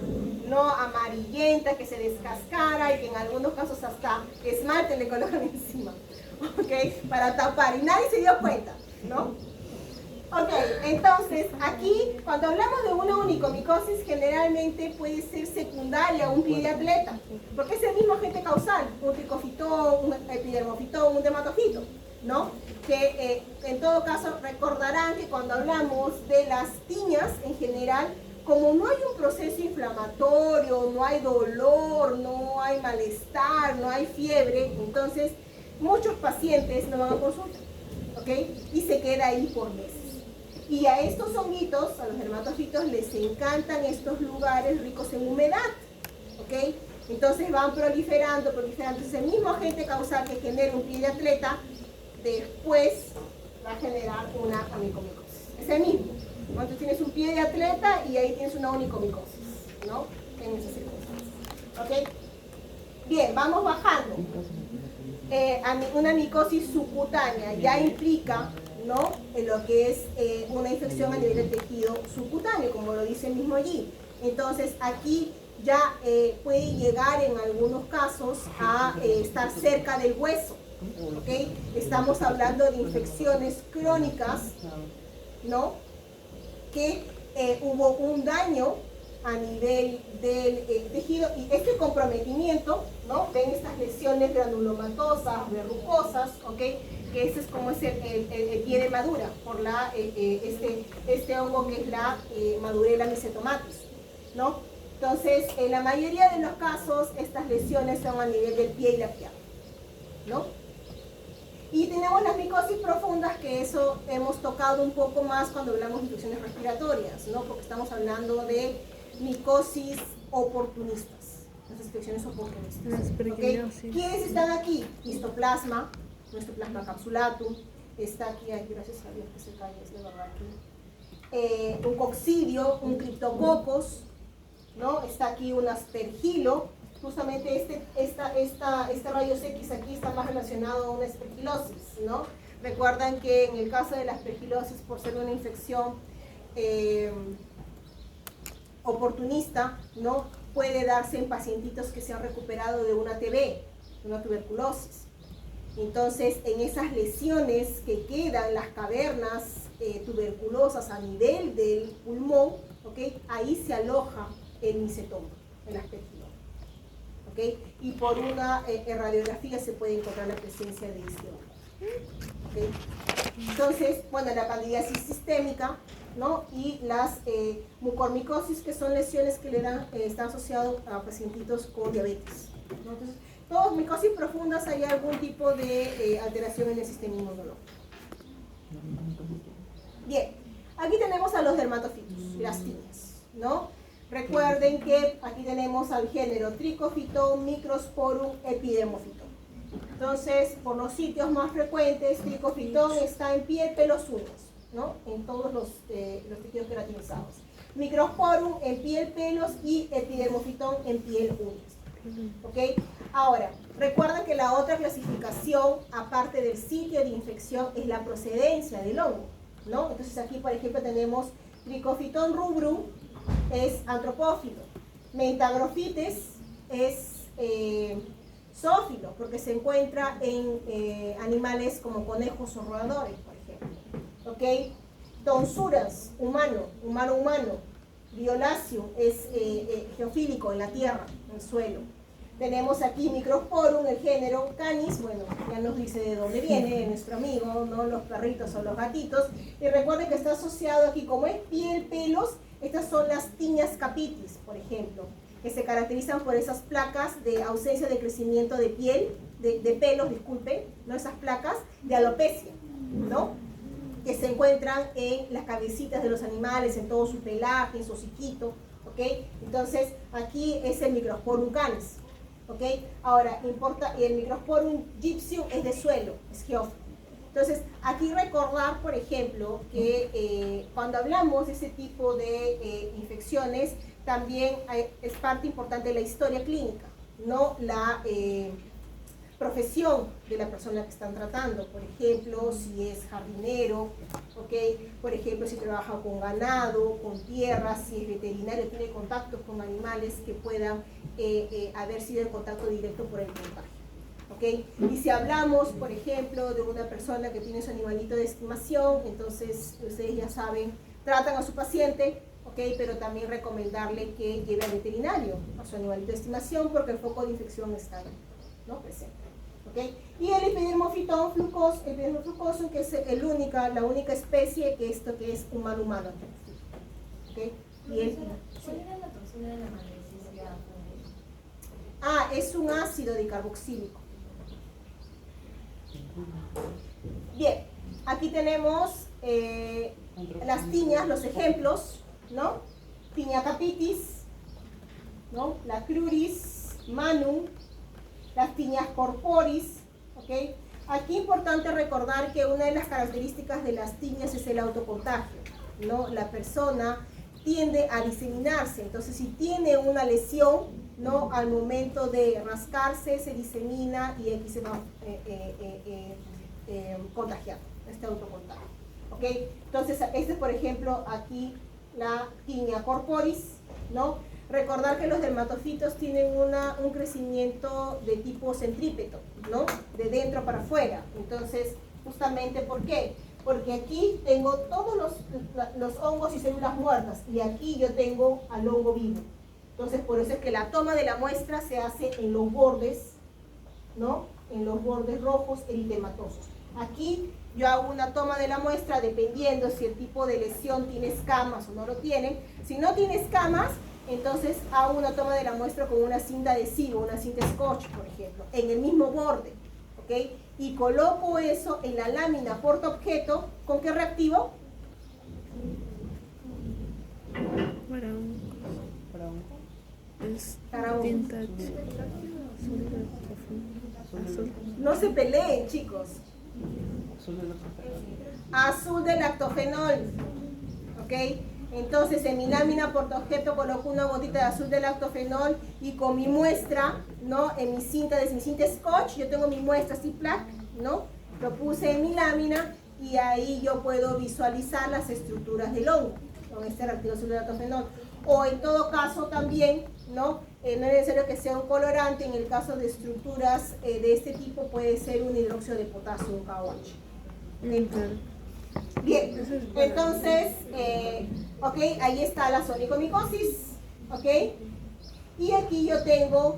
no amarillenta, que se descascara y que en algunos casos hasta esmalte le colocan encima, ¿ok? Para tapar, y nadie se dio cuenta, ¿no? Ok, entonces aquí cuando hablamos de una onicomicosis generalmente puede ser secundaria a un pie de atleta, porque es el mismo agente causal, un tricofitón, un epidermofitón, un dermatofito, ¿no? Que en todo caso recordarán que cuando hablamos de las tiñas en general, como no hay un proceso inflamatorio, no hay dolor, no hay malestar, no hay fiebre, entonces muchos pacientes no van a consulta, ¿ok? Y se queda ahí por meses. Y a estos honguitos, a los dermatofitos, les encantan estos lugares ricos en humedad, ¿ok? Entonces van proliferando. Entonces el mismo agente causal que genera un pie de atleta, después va a generar una onicomicosis. Es el mismo. Entonces tienes un pie de atleta y ahí tienes una onicomicosis, ¿no? En esas circunstancias, ¿ok? Bien, vamos bajando. Una micosis subcutánea ya implica, ¿no?, en lo que es una infección a nivel del tejido subcutáneo, como lo dice mismo allí. Entonces aquí ya puede llegar en algunos casos a estar cerca del hueso, ¿ok? Estamos hablando de infecciones crónicas, ¿no?, que hubo un daño a nivel del tejido, y este comprometimiento, ¿no?, ven estas lesiones granulomatosas, verrucosas, ¿ok?, que ese es como es el pie de madura, por este hongo que es la Madurella mycetomatis, ¿no? Entonces, en la mayoría de los casos, estas lesiones son a nivel del pie y la pierna, ¿no? Y tenemos las micosis profundas, que eso hemos tocado un poco más cuando hablamos de infecciones respiratorias, ¿no? Porque estamos hablando de micosis oportunistas, las infecciones oportunistas, ¿okay? ¿Quiénes están aquí? Histoplasma, nuestro plasma capsulatum, está aquí, ay, gracias a Dios que se cae, es de verdad aquí. Un coccidio, un criptococos, ¿no? Está aquí un aspergilo, justamente este rayos X aquí está más relacionado a una aspergilosis, ¿no? Recuerdan que en el caso de la aspergilosis, por ser una infección oportunista, ¿no?, puede darse en pacientitos que se han recuperado de una TB, una tuberculosis. Entonces, en esas lesiones que quedan, las cavernas tuberculosas a nivel del pulmón, ¿okay?, ahí se aloja el micetoma, el aspergiloma, ¿okay? Y por una radiografía se puede encontrar la presencia de este hongo, ¿okay? Entonces, bueno, la candidiasis sistémica, ¿no?, y las mucormicosis, que son lesiones que le dan, están asociados a pacientitos con diabetes, ¿no? Entonces, todas micosis profundas hay algún tipo de alteración en el sistema inmunológico. Bien, aquí tenemos a los dermatofitos, las tiñas, ¿no? Recuerden que aquí tenemos al género Trichophyton, Microsporum, Epidermophyton. Entonces, por los sitios más frecuentes, Trichophyton está en piel, pelos, uñas, ¿no?, en todos los tejidos queratinizados. Microsporum en piel, pelos, y Epidermophyton en piel, uñas. ¿Ok? Ahora, recuerda que la otra clasificación, aparte del sitio de infección, es la procedencia del hongo, ¿no? Entonces aquí, por ejemplo, tenemos Trichophyton rubrum, es antropófilo. Mentagrofites es zoófilo, porque se encuentra en animales como conejos o roedores, por ejemplo. ¿Ok? Tonsuras, humano. Violáceo es geofílico, en la tierra, en el suelo. Tenemos aquí Microsporum, el género Canis, bueno, ya nos dice de dónde viene nuestro amigo, ¿no?, los perritos o los gatitos. Y recuerden que está asociado aquí, como es piel, pelos, estas son las tiñas capitis, por ejemplo, que se caracterizan por esas placas de ausencia de crecimiento de piel, de pelos, disculpen, ¿no?, esas placas de alopecia, ¿no?, que se encuentran en las cabecitas de los animales, en todo su pelaje, en su hociquito, ¿ok? Entonces, aquí es el Microsporum canis, ¿ok? Ahora, el Microsporum gypsum es de suelo, es geófilo. Entonces, aquí recordar, por ejemplo, que cuando hablamos de ese tipo de infecciones, también es parte importante de la historia clínica, no la profesión de la persona que están tratando. Por ejemplo, si es jardinero, ¿okay? Por ejemplo, si trabaja con ganado, con tierra, si es veterinario, tiene contactos con animales que puedan haber sido en contacto directo por el contagio. ¿Okay? Y si hablamos, por ejemplo, de una persona que tiene su animalito de estimación, entonces ustedes ya saben, tratan a su paciente, ¿okay? Pero también recomendarle que lleve al veterinario a su animalito de estimación porque el foco de infección está ahí, ¿no? Presente. ¿Okay? Y el epidermofitón flucoso, que es la única especie que es humano-humano. ¿Okay? Y él, ¿Cuál era la toxina de la maledicencia? es un ácido dicarboxílico. Bien, aquí tenemos las tiñas, los ejemplos, ¿no? Tiña capitis, ¿no? La cruris manum, las tiñas corporis, ¿ok? Aquí importante recordar que una de las características de las tiñas es el autocontagio, ¿no? La persona tiende a diseminarse, entonces si tiene una lesión, ¿no? Al momento de rascarse se disemina y aquí se va contagiando, este autocontagio, ¿ok? Entonces este es, por ejemplo, aquí la tiña corporis, ¿no? Recordar que los dermatofitos tienen un crecimiento de tipo centrípeto, ¿no? De dentro para afuera. Entonces, justamente, ¿por qué? Porque aquí tengo todos los hongos y células muertas y aquí yo tengo al hongo vivo. Entonces, por eso es que la toma de la muestra se hace en los bordes, ¿no? En los bordes rojos eritematosos. Aquí yo hago una toma de la muestra dependiendo si el tipo de lesión tiene escamas o no lo tiene. Si no tiene escamas, entonces hago una toma de la muestra con una cinta adhesiva, una cinta scotch, por ejemplo, en el mismo borde, ¿ok? Y coloco eso en la lámina portaobjeto. ¿Con qué reactivo? Es Para un- tinta azul. No se peleen, chicos. Azul de lactofenol. Azul de lactofenol, ¿ok? Entonces en mi lámina portaobjeto coloco una gotita de azul de lactofenol y con mi muestra, ¿no? En mi cinta scotch, yo tengo mi muestra Ziploc, ¿no? Lo puse en mi lámina y ahí yo puedo visualizar las estructuras del hongo con este reactivo azul de lactofenol. O en todo caso también, ¿no? No es necesario que sea un colorante, en el caso de estructuras de este tipo puede ser un hidróxido de potasio, un KOH. Bien, entonces, ok, ahí está la sonicomicosis, ok, y aquí yo tengo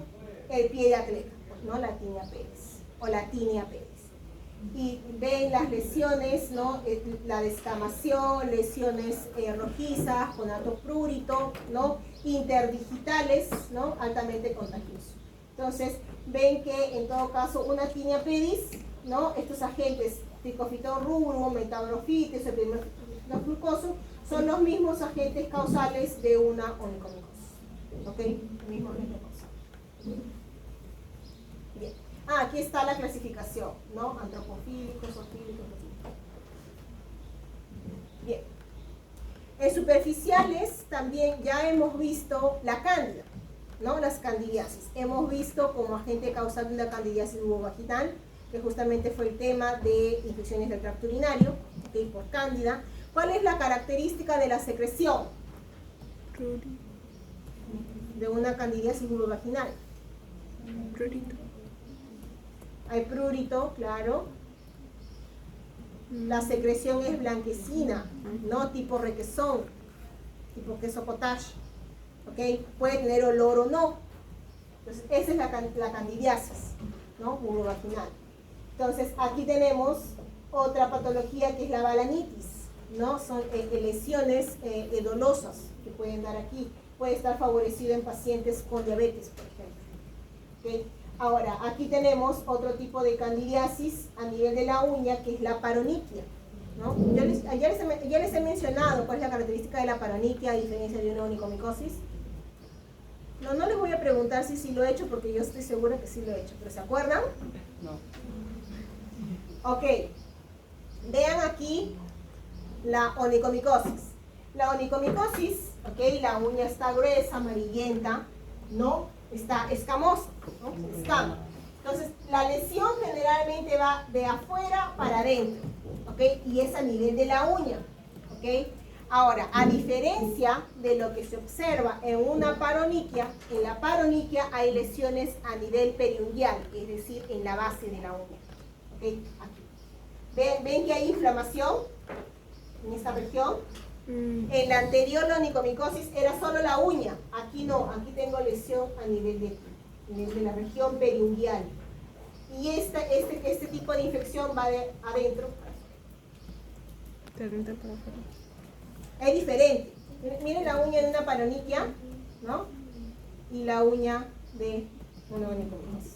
el pie de atleta, ¿no? La tinea pedis, o la tinea pedis. Y ven las lesiones, ¿no? La descamación, lesiones rojizas, conato prurito, ¿no? Interdigitales, ¿no? Altamente contagiosos. Entonces, ven que en todo caso una tinea pedis, ¿no? Estos agentes, Trichophyton rubrum, metabrofite, epidemofitón flucoso, son los mismos agentes causales de una onicomicosis. ¿Ok? Mismo agente causal. Bien. Aquí está la clasificación, ¿no? Antropofílicos, zoofílicos, bien. En superficiales también ya hemos visto la cándida, ¿no? Las candidiasis. Hemos visto como agente causal de una candidiasis bubovaginal, que justamente fue el tema de infecciones del tracto urinario, ¿okay? Por cándida. ¿Cuál es la característica de la secreción de una candidiasis bubovaginal? Prurito. Hay prurito, claro. La secreción es blanquecina, ¿no? Tipo requesón, tipo queso cottage, ¿ok? Puede tener olor o no. Entonces, esa es la candidiasis, ¿no? Bubovaginal. Entonces, aquí tenemos otra patología que es la balanitis, ¿no? Son lesiones dolosas que pueden dar aquí. Puede estar favorecido en pacientes con diabetes, por ejemplo. ¿Okay? Ahora, aquí tenemos otro tipo de candidiasis a nivel de la uña, que es la paroniquia, ¿no? Ya les he mencionado cuál es la característica de la paroniquia a diferencia de una onicomicosis. No les voy a preguntar si sí lo he hecho, porque yo estoy segura que sí lo he hecho, pero ¿se acuerdan? No. Ok, vean aquí la onicomicosis. La onicomicosis, ok, la uña está gruesa, amarillenta, ¿no? Está escamosa, ¿no? Se escama. Entonces, la lesión generalmente va de afuera para adentro, ¿ok? Y es a nivel de la uña, ¿ok? Ahora, a diferencia de lo que se observa en una paroniquia, en la paroniquia hay lesiones a nivel periunguial, es decir, en la base de la uña, ¿ok? Aquí. ¿Ven que hay inflamación en esta región? En la anterior la onicomicosis era solo la uña, aquí no, aquí tengo lesión a nivel de la región periunguial. Y este tipo de infección va de adentro. Es diferente. Miren la uña de una paroniquia, ¿no? Y la uña de una onicomicosis.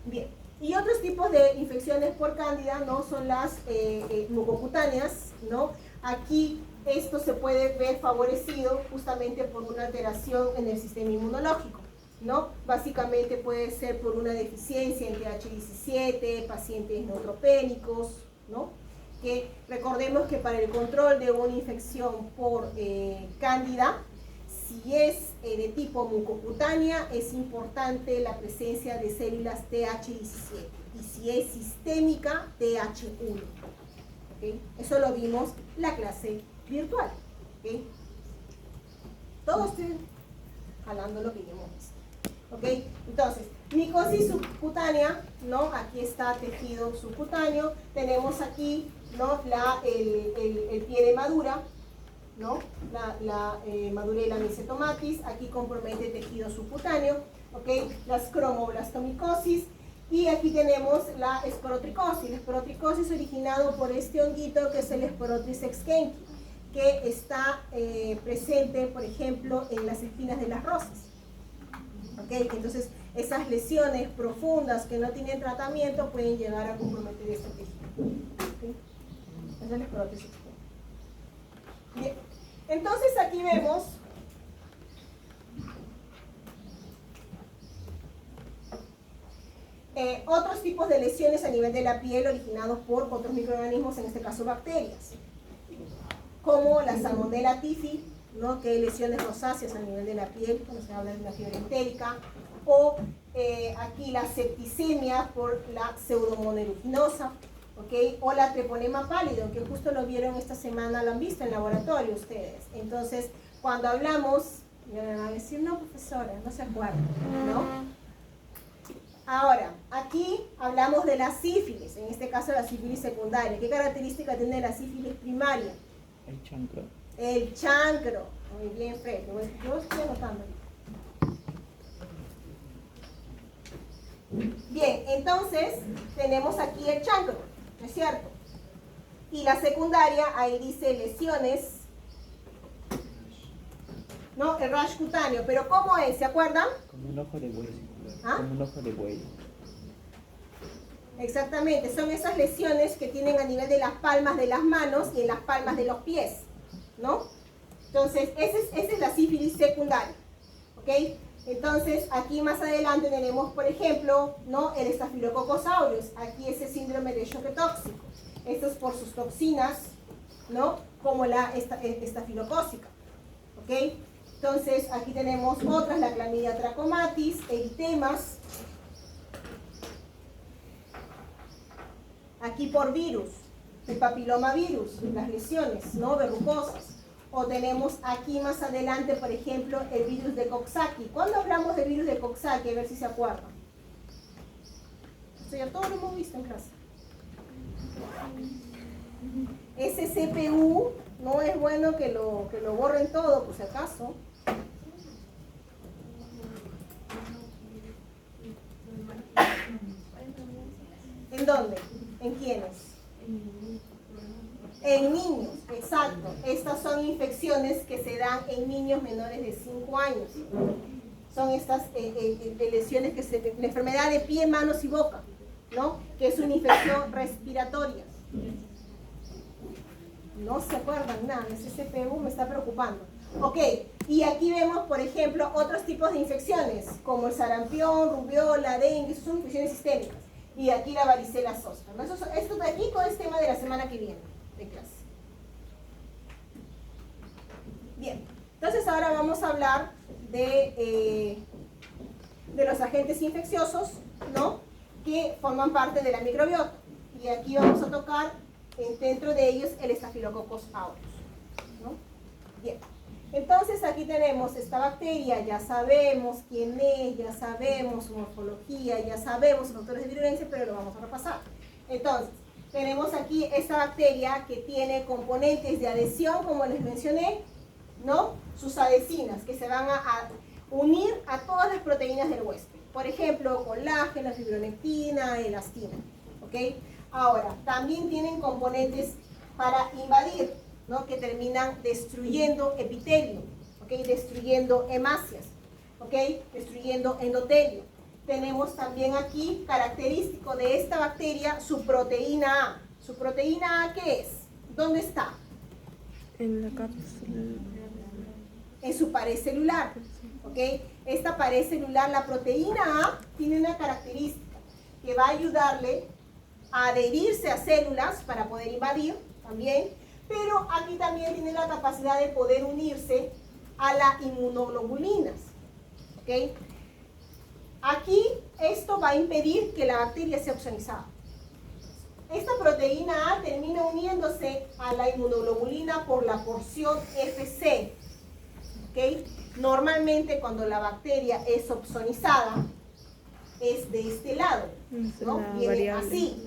Bien. Y otros tipos de infecciones por cándida, ¿no? Son las mucocutáneas, ¿no? Aquí esto se puede ver favorecido justamente por una alteración en el sistema inmunológico, ¿no? Básicamente puede ser por una deficiencia en TH17, pacientes neutropénicos, ¿no? Que recordemos que para el control de una infección por cándida, si es de tipo mucocutánea, es importante la presencia de células TH17. Y si es sistémica, TH1. ¿Okay? Eso lo vimos en la clase virtual. ¿Okay? Todos estoy jalando lo que ya hemos visto. ¿Okay? Entonces, micosis subcutánea, ¿no? Aquí está tejido subcutáneo. Tenemos aquí, ¿no? el pie de madura, ¿no? La Madurella mycetomatis, aquí compromete tejido subcutáneo, ¿ok? Las cromoblastomicosis, y aquí tenemos la esporotricosis. La esporotricosis originado por este honguito que es el Sporotris exchenki, que está presente, por ejemplo, en las espinas de las rosas. ¿Ok? Entonces, esas lesiones profundas que no tienen tratamiento pueden llegar a comprometer este tejido. ¿Ok? Esa es la esporotis exchenki. Bien, entonces aquí vemos otros tipos de lesiones a nivel de la piel originados por otros microorganismos, en este caso bacterias, como la Salmonella typhi, ¿no? Que hay lesiones rosáceas a nivel de la piel, cuando se habla de una fiebre entérica, o aquí la septicemia por la pseudomonas aeruginosa. ¿Okay? O la treponema pálido, que justo lo vieron esta semana, lo han visto en laboratorio ustedes. Entonces, cuando hablamos, me van a decir, no, profesora, no se acuerdan, ¿no? Ahora, aquí hablamos de la sífilis, en este caso la sífilis secundaria. ¿Qué característica tiene la sífilis primaria? El chancro. El chancro. Muy bien, Fred, yo estoy anotando. Bien, entonces, tenemos aquí el chancro. ¿No es cierto? Y la secundaria, ahí dice lesiones, ¿no? El rash cutáneo, pero ¿cómo es? ¿Se acuerdan? Como un ojo de buey. ¿Ah? Como un ojo de buey. Exactamente, son esas lesiones que tienen a nivel de las palmas de las manos y en las palmas de los pies, ¿no? Entonces, esa es la sífilis secundaria, ¿ok? Entonces, aquí más adelante tenemos, por ejemplo, ¿no? El Staphylococcus aureus. Aquí ese síndrome de choque tóxico. Esto es por sus toxinas, ¿no? Como la estafilocócica. ¿Ok? Entonces, aquí tenemos otras, la Chlamydia trachomatis, eritemas. Aquí por virus, el papilomavirus, las lesiones, ¿no? Verrucosas. O tenemos aquí más adelante, por ejemplo, el virus de Coxsackie. ¿Cuándo hablamos del virus de Coxsackie? A ver si se acuerdan. Esto ya todo lo hemos visto en clase. Ese CPU no es bueno que lo borren todo, por si acaso. ¿En dónde? ¿En quiénes? En niños, exacto. Estas son infecciones que se dan en niños menores de 5 años. Son estas lesiones que la enfermedad de pie, manos y boca, ¿no? Que es una infección respiratoria. No se acuerdan nada, ese CPU me está preocupando. Ok, y aquí vemos, por ejemplo, otros tipos de infecciones, como el sarampión, rubiola, dengue, son infecciones sistémicas. Y aquí la varicela zoster, ¿no? Esto de aquí, todo es tema de la semana que viene de clase. Bien, entonces ahora vamos a hablar de de los agentes infecciosos, ¿no?, que forman parte de la microbiota. Y aquí vamos a tocar dentro de ellos el Staphylococcus aureus, ¿no? Bien. Entonces aquí tenemos esta bacteria, ya sabemos quién es, ya sabemos su morfología, ya sabemos sus factores de virulencia, pero lo vamos a repasar. Entonces, tenemos aquí esta bacteria que tiene componentes de adhesión, como les mencioné, ¿no? Sus adhesinas, que se van a unir a todas las proteínas del huésped. Por ejemplo, colágeno, fibronectina, elastina, ¿ok? Ahora, también tienen componentes para invadir, ¿no?, que terminan destruyendo epitelio, ¿ok?, destruyendo hemácias, ¿ok?, destruyendo endotelio. Tenemos también aquí, característico de esta bacteria, su proteína A. ¿Su proteína A qué es? ¿Dónde está? En la cápsula. En su pared celular, ¿ok? Esta pared celular, la proteína A, tiene una característica que va a ayudarle a adherirse a células para poder invadir también, pero aquí también tiene la capacidad de poder unirse a las inmunoglobulinas, ¿ok? Aquí esto va a impedir que la bacteria sea opsonizada. Esta proteína A termina uniéndose a la inmunoglobulina por la porción FC, ¿ok? Normalmente cuando la bacteria es opsonizada es de este lado, ¿no? Viene así.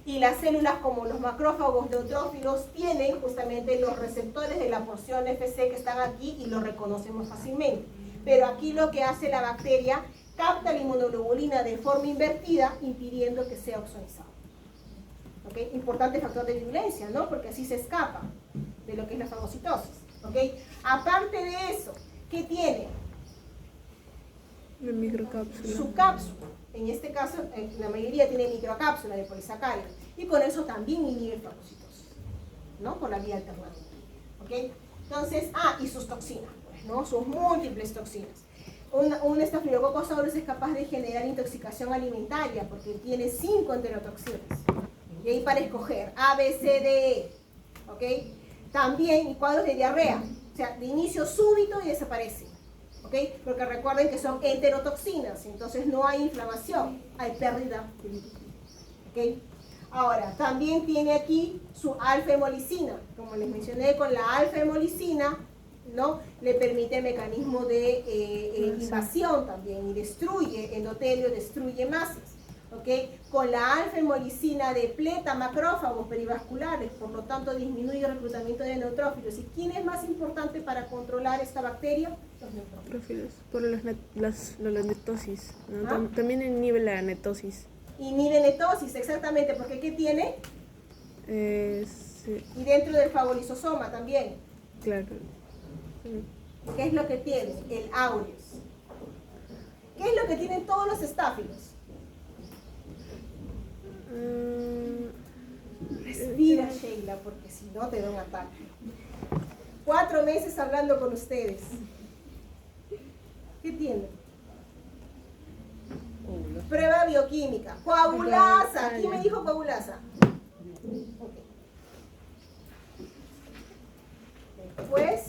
Y las células como los macrófagos neutrófilos tienen justamente los receptores de la porción FC que están aquí y los reconocemos fácilmente. Pero aquí lo que hace la bacteria, capta la inmunoglobulina de forma invertida, impidiendo que sea opsonizada. ¿Okay? Importante factor de virulencia, ¿no? Porque así se escapa de lo que es la fagocitosis. ¿Okay? Aparte de eso, ¿qué tiene? La microcápsula. Su cápsula. En este caso, la mayoría tiene microcápsula de polisacáridos. Y con eso también inhibe fagocitosis, ¿no? Por la vía alternativa. ¿Okay? Entonces, y sus toxinas, pues, ¿no? Sus múltiples toxinas. Un Staphylococcus aureus es capaz de generar intoxicación alimentaria porque tiene 5 enterotoxinas. Y ahí para escoger A, B, C, D, E. ¿Ok? También y cuadros de diarrea. O sea, de inicio súbito y desaparece. ¿Ok? Porque recuerden que son enterotoxinas. Entonces no hay inflamación, hay pérdida de líquido. ¿Ok? Ahora, también tiene aquí su alfa-hemolicina. Como les mencioné, con la alfa-hemolicina, ¿no?, le permite el mecanismo de invasión también y destruye endotelio, destruye masas. ¿Okay? Con la alfa-hemolicina depleta macrófagos perivasculares, por lo tanto disminuye el reclutamiento de neutrófilos. ¿Y quién es más importante para controlar esta bacteria? Los neutrófilos. Por la netosis, ¿no? También inhibe la netosis. Inhibe netosis, exactamente, porque ¿qué tiene? Sí. Y dentro del fagolisosoma también. Claro. ¿Qué es lo que tiene? El aureus. ¿Qué es lo que tienen todos los estáfilos? Respira, Sheila, porque si no te da un ataque. 4 meses hablando con ustedes. ¿Qué tienen? Prueba bioquímica. Coagulasa. ¿Quién me dijo coagulasa? Okay. Después,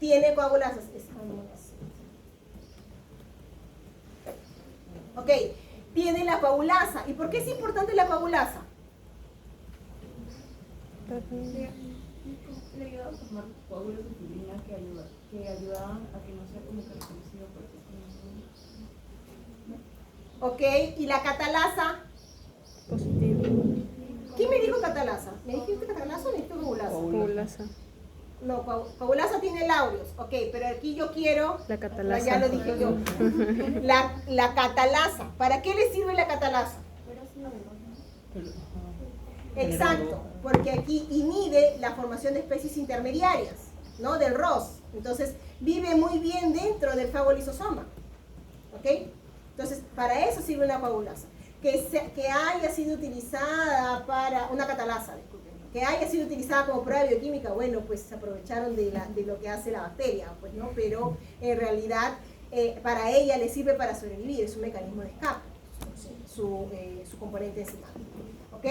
tiene coagulasas. Ok, tiene la coagulasa. ¿Y por qué es importante la coagulasa? Le ayuda a formar coágulos de purina que ayudaban a que no sea como que reconocido por el. Ok, ¿y la catalasa? Positivo. ¿Quién me dijo catalasa? ¿Me dijiste catalasa o me dijiste coagulasa? Coagulasa. No, coagulasa tiene el aureus. Ok, pero aquí yo quiero... La catalasa. Ya lo dije yo. La catalasa. ¿Para qué le sirve la catalasa? Exacto, porque aquí inhibe la formación de especies intermediarias, ¿no? Del ROS. Entonces, vive muy bien dentro del fagolisosoma. ¿Ok? Entonces, para eso sirve una coagulasa. Que haya sido utilizada para... Una catalasa, disculpen. Que haya sido utilizada como prueba bioquímica, bueno, pues se aprovecharon de lo que hace la bacteria, pues, ¿no? Pero en realidad para ella le sirve para sobrevivir, es un mecanismo de escape, su componente enzimático. ¿ok?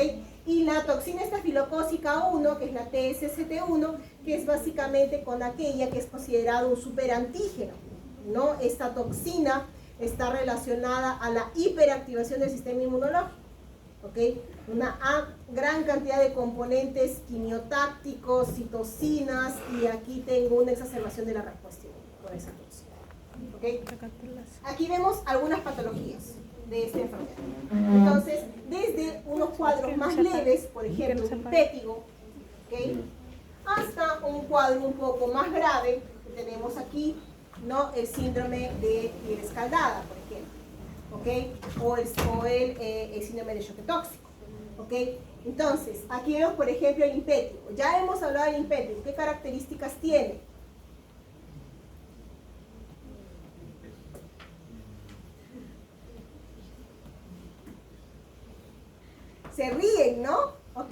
Y la toxina estafilocócica 1, que es la TSST1, que es básicamente con aquella que es considerado un superantígeno, ¿no? Esta toxina está relacionada a la hiperactivación del sistema inmunológico, ¿ok? Una gran cantidad de componentes quimiotácticos, citocinas, y aquí tengo una exacerbación de la respuesta por esa toxina, ¿ok? Aquí vemos algunas patologías de esta enfermedad. Entonces, desde unos cuadros más leves, por ejemplo, un pétigo, ¿ok? Hasta un cuadro un poco más grave, que tenemos aquí, ¿no? El síndrome de piel escaldada, por ejemplo, ¿ok? O el síndrome de choque tóxico, ¿ok? Entonces, aquí vemos, por ejemplo, el impétigo. Ya hemos hablado del impétigo. ¿Qué características tiene? Se ríen, ¿no? Ok.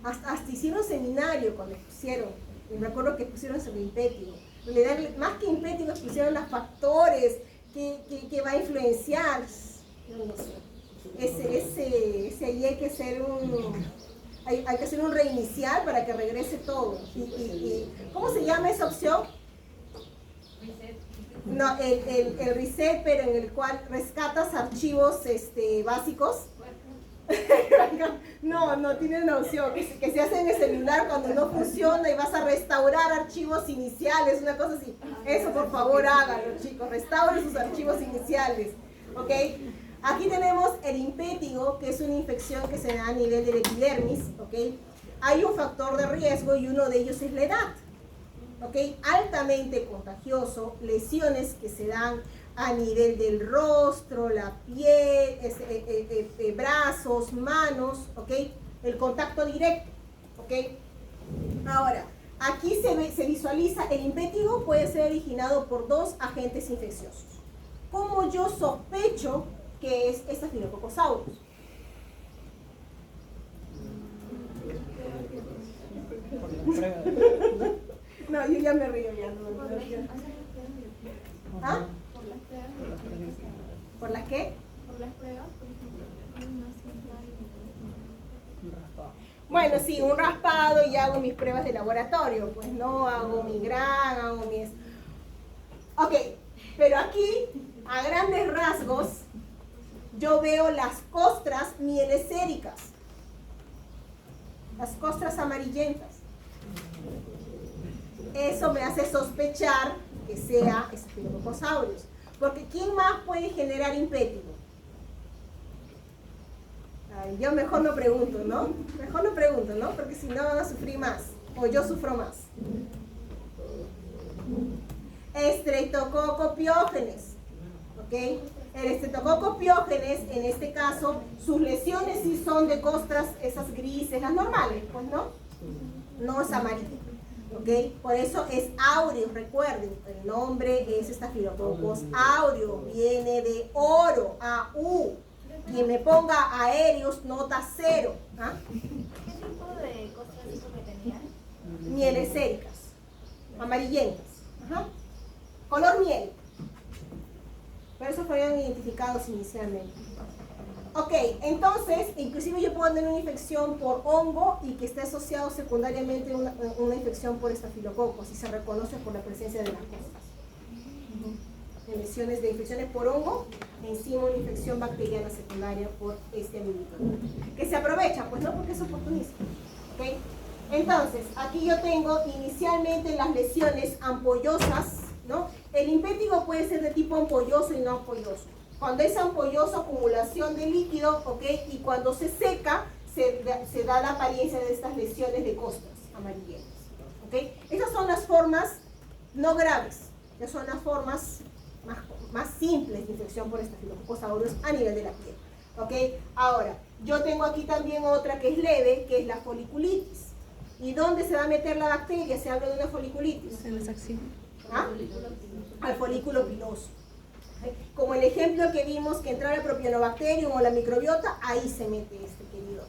Hasta hicieron seminario cuando pusieron, y me acuerdo que pusieron sobre impétigo. En realidad, más que impétigos pusieron los factores que va a influenciar. Yo no sé. Ese ahí hay que hacer hay que hacer un reinicial para que regrese todo. ¿Cómo se llama esa opción? No, el reset, pero en el cual rescatas archivos básicos. No tiene una opción que se hace en el celular cuando no funciona y vas a restaurar archivos iniciales, una cosa así. Eso, por favor, háganlo, chicos, restauren sus archivos iniciales, ¿ok? Aquí tenemos el impétigo, que es una infección que se da a nivel del epidermis, ¿ok? Hay un factor de riesgo y uno de ellos es la edad, ¿ok? Altamente contagioso, lesiones que se dan a nivel del rostro, la piel, brazos, manos, ¿ok? El contacto directo, ¿ok? Ahora, aquí se visualiza el impétigo puede ser originado por dos agentes infecciosos. ¿Cómo yo sospecho que es Staphylococcus aureus? No, yo ya me río ya. ¿Ah? ¿Por las qué? Por las pruebas, por ejemplo, bueno, sí, un raspado y hago mis pruebas de laboratorio, pues no hago mi gran, hago mis... Ok, pero aquí, a grandes rasgos, yo veo las costras mieleséricas, las costras amarillentas. Eso me hace sospechar que sea Staphylococcus aureus. Porque ¿quién más puede generar impétigo? Ay, yo mejor no pregunto, ¿no? Mejor no pregunto, ¿no? Porque si no van a sufrir más. O yo sufro más. Streptococcus pyogenes. ¿Ok? El Streptococcus pyogenes, en este caso, sus lesiones sí son de costras, esas grises, las normales, pues, ¿no? No es amarillo. ¿Ok? Por eso es áureo, recuerden, el nombre es Staphylococcus aureus, viene de oro, AU. Quien me ponga aéreos, nota 0. ¿Ah? ¿Qué tipo de costras dijo que tenía? Mieleséricas, amarillentas. Ajá. Color miel. Por eso fueron identificados inicialmente. Ok, entonces, inclusive yo puedo tener una infección por hongo y que esté asociado secundariamente a una infección por estafilococos y se reconoce por la presencia de las costras. En lesiones de infecciones por hongo, encima una infección bacteriana secundaria por este amiguito. Que se aprovecha, pues no, porque es oportunismo. ¿Ok? Entonces, aquí yo tengo inicialmente las lesiones ampollosas, ¿no? El impétigo puede ser de tipo ampolloso y no ampolloso. Cuando es ampolloso, acumulación de líquido, ¿ok? Y cuando se seca, se da la apariencia de estas lesiones de costras amarillentas, ¿ok? Esas son las formas no graves, ya son las formas más simples de infección por Staphylococcus aureus a nivel de la piel, ¿ok? Ahora, yo tengo aquí también otra que es leve, que es la foliculitis. ¿Y dónde se va a meter la bacteria? Se habla de una foliculitis. En las axilas. ¿Ah? Al folículo piloso. Como el ejemplo que vimos que entraba el propionobacterium o la microbiota, ahí se mete este querido,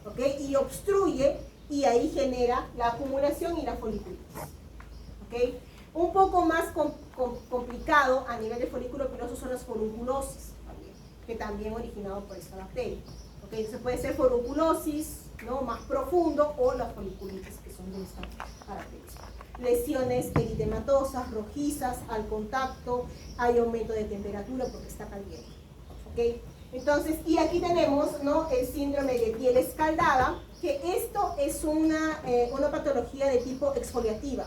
¿ok? Y obstruye y ahí genera la acumulación y la foliculitis, ¿ok? Un poco más complicado a nivel de folículo piloso son las forunculosis, que también originado por esta bacteria. ¿Okay? Entonces puede ser forunculosis, ¿no?, más profundo, o las foliculitis, que son de esta característica. Lesiones eritematosas, rojizas, al contacto, hay aumento de temperatura porque está caliente. ¿Okay? Entonces, y aquí tenemos, ¿no?, el síndrome de piel escaldada, que esto es una patología de tipo exfoliativa,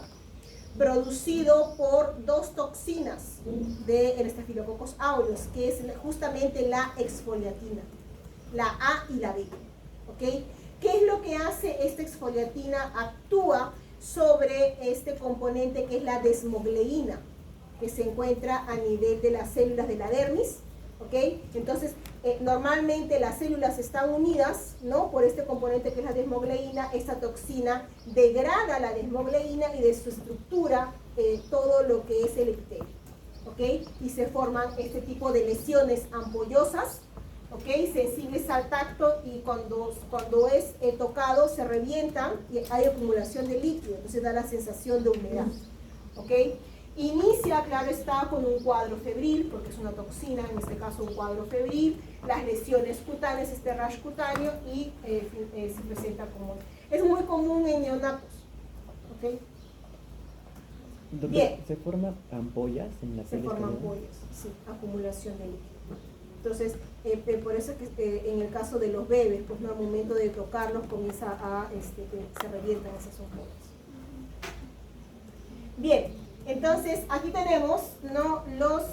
producido por dos toxinas del Staphylococcus aureus, que es justamente la exfoliatina, la A y la B. ¿Okay? ¿Qué es lo que hace esta exfoliatina? Actúa sobre este componente que es la desmogleína, que se encuentra a nivel de las células de la dermis. ¿Okay? Entonces, normalmente las células están unidas, ¿no?, por este componente que es la desmogleína. Esta toxina degrada la desmogleína y de su estructura todo lo que es el epitelio. ¿Okay? Y se forman este tipo de lesiones ampollosas, ¿okay?, sensibles al tacto, y cuando es tocado se revientan y hay acumulación de líquido, entonces da la sensación de humedad. ¿Okay? Inicia, claro está, con un cuadro febril, porque es una toxina, en este caso un cuadro febril, las lesiones cutáneas, este rash cutáneo, y se presenta como... Es muy común en neonatos. ¿Okay? Bien. ¿Se forman ampollas en la piel? Se forman ampollas, sí, acumulación de líquido. Entonces, por eso es que en el caso de los bebés, pues no, al momento de tocarlos comienza a, que se revientan esas ampollas. Bien. Entonces, aquí tenemos, ¿no?, los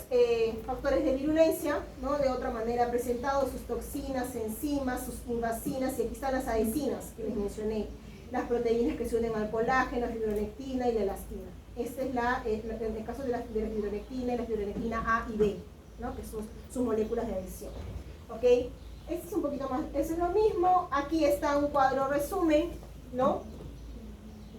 factores de virulencia, ¿no?, de otra manera presentados, sus toxinas, enzimas, sus invasinas, y aquí están las adhesinas que les mencioné, las proteínas que se unen al colágeno, la fibronectina y la elastina. Este es en el caso de la fibronectina y la fibronectina A y B, ¿no?, que son sus moléculas de adhesión. ¿Ok? Este es un poquito más, eso es lo mismo. Aquí está un cuadro resumen, ¿no?,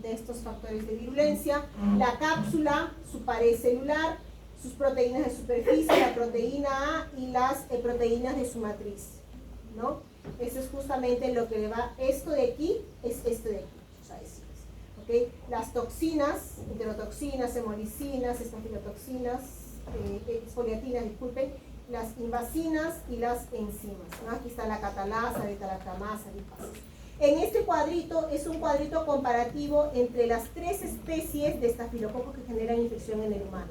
de estos factores de virulencia, la cápsula, su pared celular, sus proteínas de superficie, la proteína A y las proteínas de su matriz, ¿no? Eso es justamente lo que le va, esto de aquí es esto de aquí, sus adhesivos, ¿ok? Las toxinas, enterotoxinas, hemolicinas, estafilotoxinas, exfoliatinas, disculpen, las invasinas y las enzimas, ¿no? Aquí está la catalasa, beta-lactamasa, lipasa. En este cuadrito es un cuadrito comparativo entre las 3 especies de estafilococos que generan infección en el humano.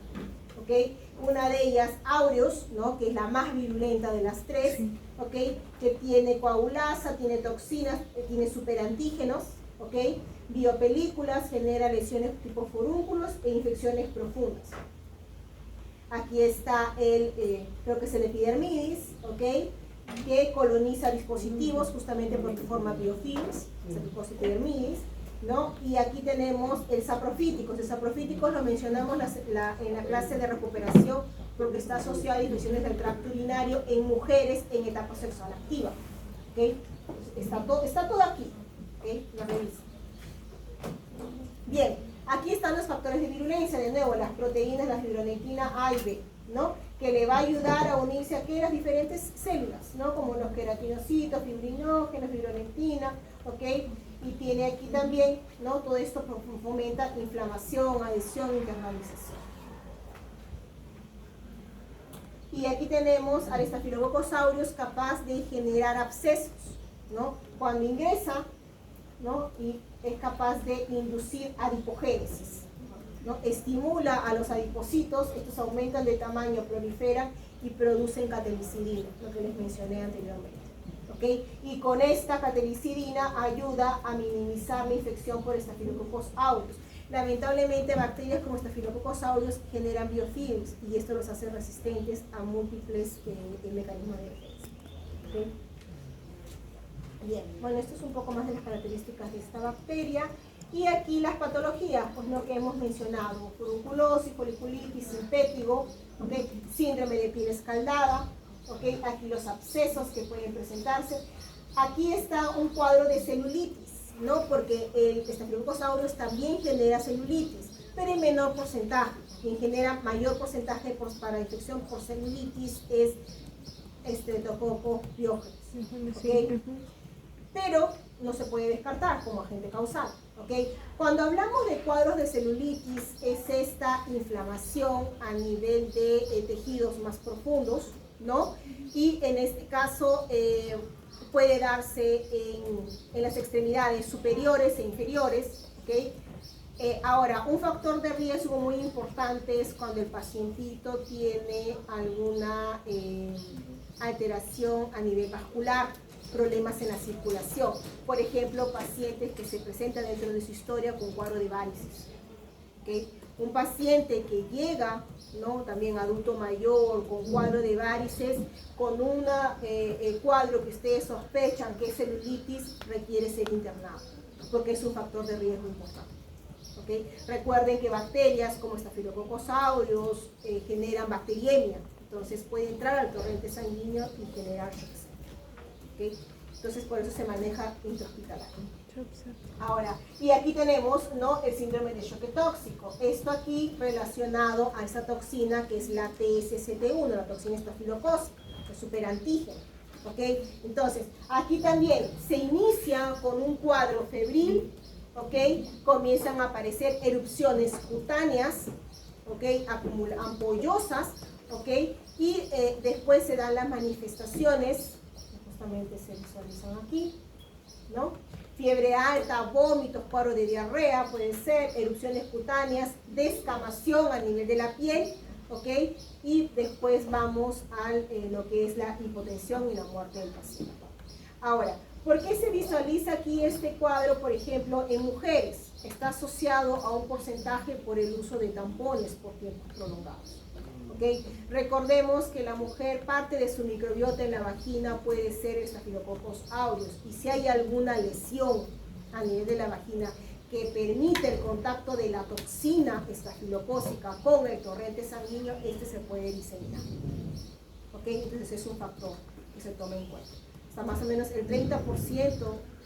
¿Okay? Una de ellas, aureus, ¿no?, que es la más virulenta de las 3, sí. ¿Okay?, que tiene coagulasa, tiene toxinas, tiene superantígenos, ¿okay?, biopelículas, genera lesiones tipo forúnculos e infecciones profundas. Aquí está creo que es el epidermidis, ¿ok?, que coloniza dispositivos justamente porque forma biofilms, es epidermidis, ¿no? Y aquí tenemos el saprofíticos. El saprofíticos lo mencionamos en la clase de recuperación porque está asociado a infecciones del tracto urinario en mujeres en etapa sexual activa. ¿Okay? Está todo aquí. ¿Okay? La revisa. Bien, aquí están los factores de virulencia, de nuevo, las proteínas, la fibronectina A y B, ¿no?, que le va a ayudar a unirse aquí a las diferentes células, ¿no?, como los queratinocitos, fibrinógenos, fibronectina, ¿ok? Y tiene aquí también, ¿no?, todo esto fomenta inflamación, adhesión, internalización. Y aquí tenemos al Staphylococcus aureus capaz de generar abscesos, ¿no?, cuando ingresa, ¿no?, y es capaz de inducir adipogénesis, ¿no? Estimula a los adipocitos, estos aumentan de tamaño, proliferan y producen catelicidina, lo que les mencioné anteriormente. ¿Okay? Y con esta catelicidina ayuda a minimizar la infección por Staphylococcus aureus. Lamentablemente, bacterias como Staphylococcus aureus generan biofilms y esto los hace resistentes a múltiples mecanismos de defensa. ¿Okay? Bien, bueno, esto es un poco más de las características de esta bacteria. Y aquí las patologías, pues lo que hemos mencionado, furunculosis, foliculitis, impétigo, ¿okay?, síndrome de piel escaldada, ¿okay?, aquí los abscesos que pueden presentarse. Aquí está un cuadro de celulitis, ¿no?, porque el Staphylococcus aureus también genera celulitis, pero en menor porcentaje. Quien genera mayor porcentaje para infección por celulitis es Streptococcus pyogenes. ¿Okay? pero no se puede descartar como agente causal. ¿Ok? Cuando hablamos de cuadros de celulitis, es esta inflamación a nivel de tejidos más profundos, ¿no? Y en este caso puede darse en las extremidades superiores e inferiores, ¿ok? Ahora, un factor de riesgo muy importante es cuando el pacientito tiene alguna alteración a nivel vascular, problemas en la circulación. Por ejemplo, pacientes que se presentan dentro de su historia con cuadro de varices. ¿Okay? Un paciente que llega, ¿no? También adulto mayor, con cuadro de varices, con un cuadro que ustedes sospechan que es celulitis, requiere ser internado, porque es un factor de riesgo importante. ¿Okay? Recuerden que bacterias como Staphylococcus aureus generan bacteriemia, entonces puede entrar al torrente sanguíneo y generar shocks. ¿Okay? Entonces por eso se maneja intrahospitalario. Ahora, y aquí tenemos, ¿no?, el síndrome de choque tóxico. Esto aquí relacionado a esa toxina que es la TSST1, la toxina estafilocócica, el superantígeno. ¿Ok? Entonces, aquí también se inicia con un cuadro febril, ¿ok? Comienzan a aparecer erupciones cutáneas, ¿ok? Ampollosas, ¿ok? Y después se dan las manifestaciones, justamente se visualizan aquí, ¿no? Fiebre alta, vómitos, cuadro de diarrea, puede ser, erupciones cutáneas, descamación a nivel de la piel, ¿ok? Y después vamos a lo que es la hipotensión y la muerte del paciente. Ahora, ¿por qué se visualiza aquí este cuadro, por ejemplo, en mujeres? Está asociado a un porcentaje por el uso de tampones por tiempos prolongados. ¿Okay? Recordemos que la mujer, parte de su microbiota en la vagina puede ser Staphylococcus aureus, y si hay alguna lesión a nivel de la vagina que permite el contacto de la toxina estafilocócica con el torrente sanguíneo, este se puede diseminar. ¿Okay? Entonces es un factor que se toma en cuenta. Hasta más o menos el 30%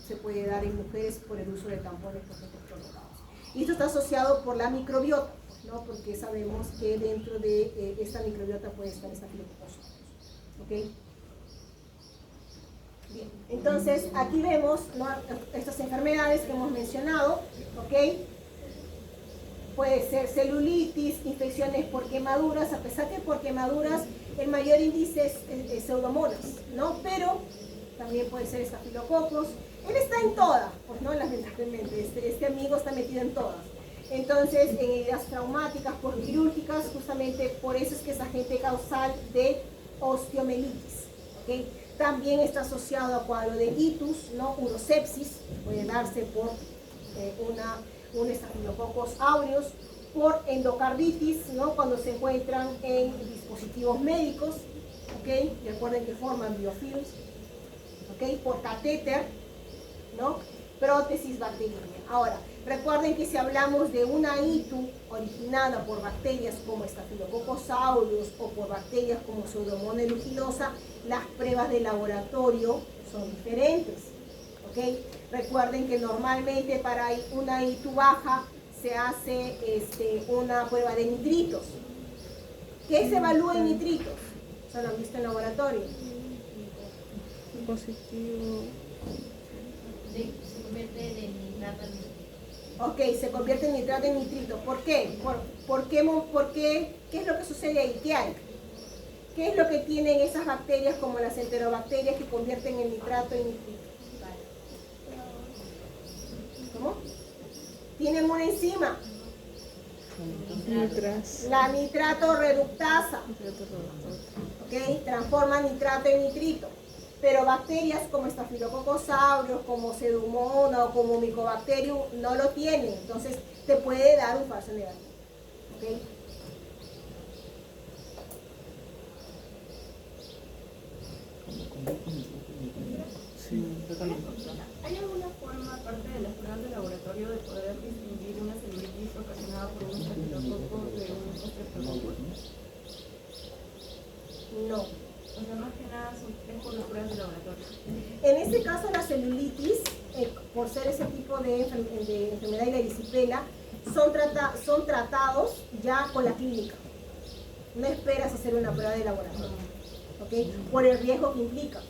se puede dar en mujeres por el uso de tampones por tiempos prolongados. Y esto está asociado por la microbiota, ¿no? Porque sabemos que dentro de esta microbiota puede estar Staphylococcus aureus. ¿Ok? Bien, entonces aquí vemos, ¿no?, estas enfermedades que hemos mencionado, ¿ok? Puede ser celulitis, infecciones por quemaduras, a pesar que por quemaduras el mayor índice es pseudomonas, ¿no? Pero también puede ser estafilococcus. Él está en todas, pues no, lamentablemente, este amigo está metido en todas. Entonces, en heridas traumáticas, postquirúrgicas, justamente por eso es que es agente causal de osteomelitis, ¿okay? También está asociado a cuadro de itus, ¿no? Urosepsis, puede darse por un Staphylococcus aureus, por endocarditis, ¿no?, cuando se encuentran en dispositivos médicos, ¿okay? Recuerden que forman biofilms, ¿okay? Por catéter, ¿no?, prótesis bacteriana. Ahora, recuerden que si hablamos de una ITU originada por bacterias como Staphylococcus aureus o por bacterias como Pseudomonas aeruginosa, las pruebas de laboratorio son diferentes. ¿Okay? Recuerden que normalmente para una ITU baja se hace una prueba de nitritos. ¿Qué se evalúa en nitritos? ¿Se lo han visto en laboratorio? Positivo. Se convierte de nitrato en nitrito. Ok, se convierte en nitrato en nitrito. ¿Por qué? ¿Por qué? ¿Qué es lo que sucede ahí? ¿Qué hay? ¿Qué es lo que tienen esas bacterias como las enterobacterias que convierten el nitrato en nitrito? ¿Cómo? Tienen una enzima, la nitrato reductasa, ¿okay? Transforma nitrato en nitrito. Pero bacterias como Staphylococcus aureus, como Pseudomonas o como Mycobacterium no lo tienen, entonces te puede dar un falso negativo. ¿Okay? ¿Hay alguna forma, aparte de las pruebas de laboratorio, de poder distinguir una celulitis ocasionada por un estafilococo de un estreptococcus? No. O sea, más que nada es por las pruebas de laboratorio. En este caso la celulitis, por ser ese tipo de enfermedad de la erisipela, son tratados ya con la clínica. No esperas hacer una prueba de laboratorio, ¿okay? Por el riesgo que implica,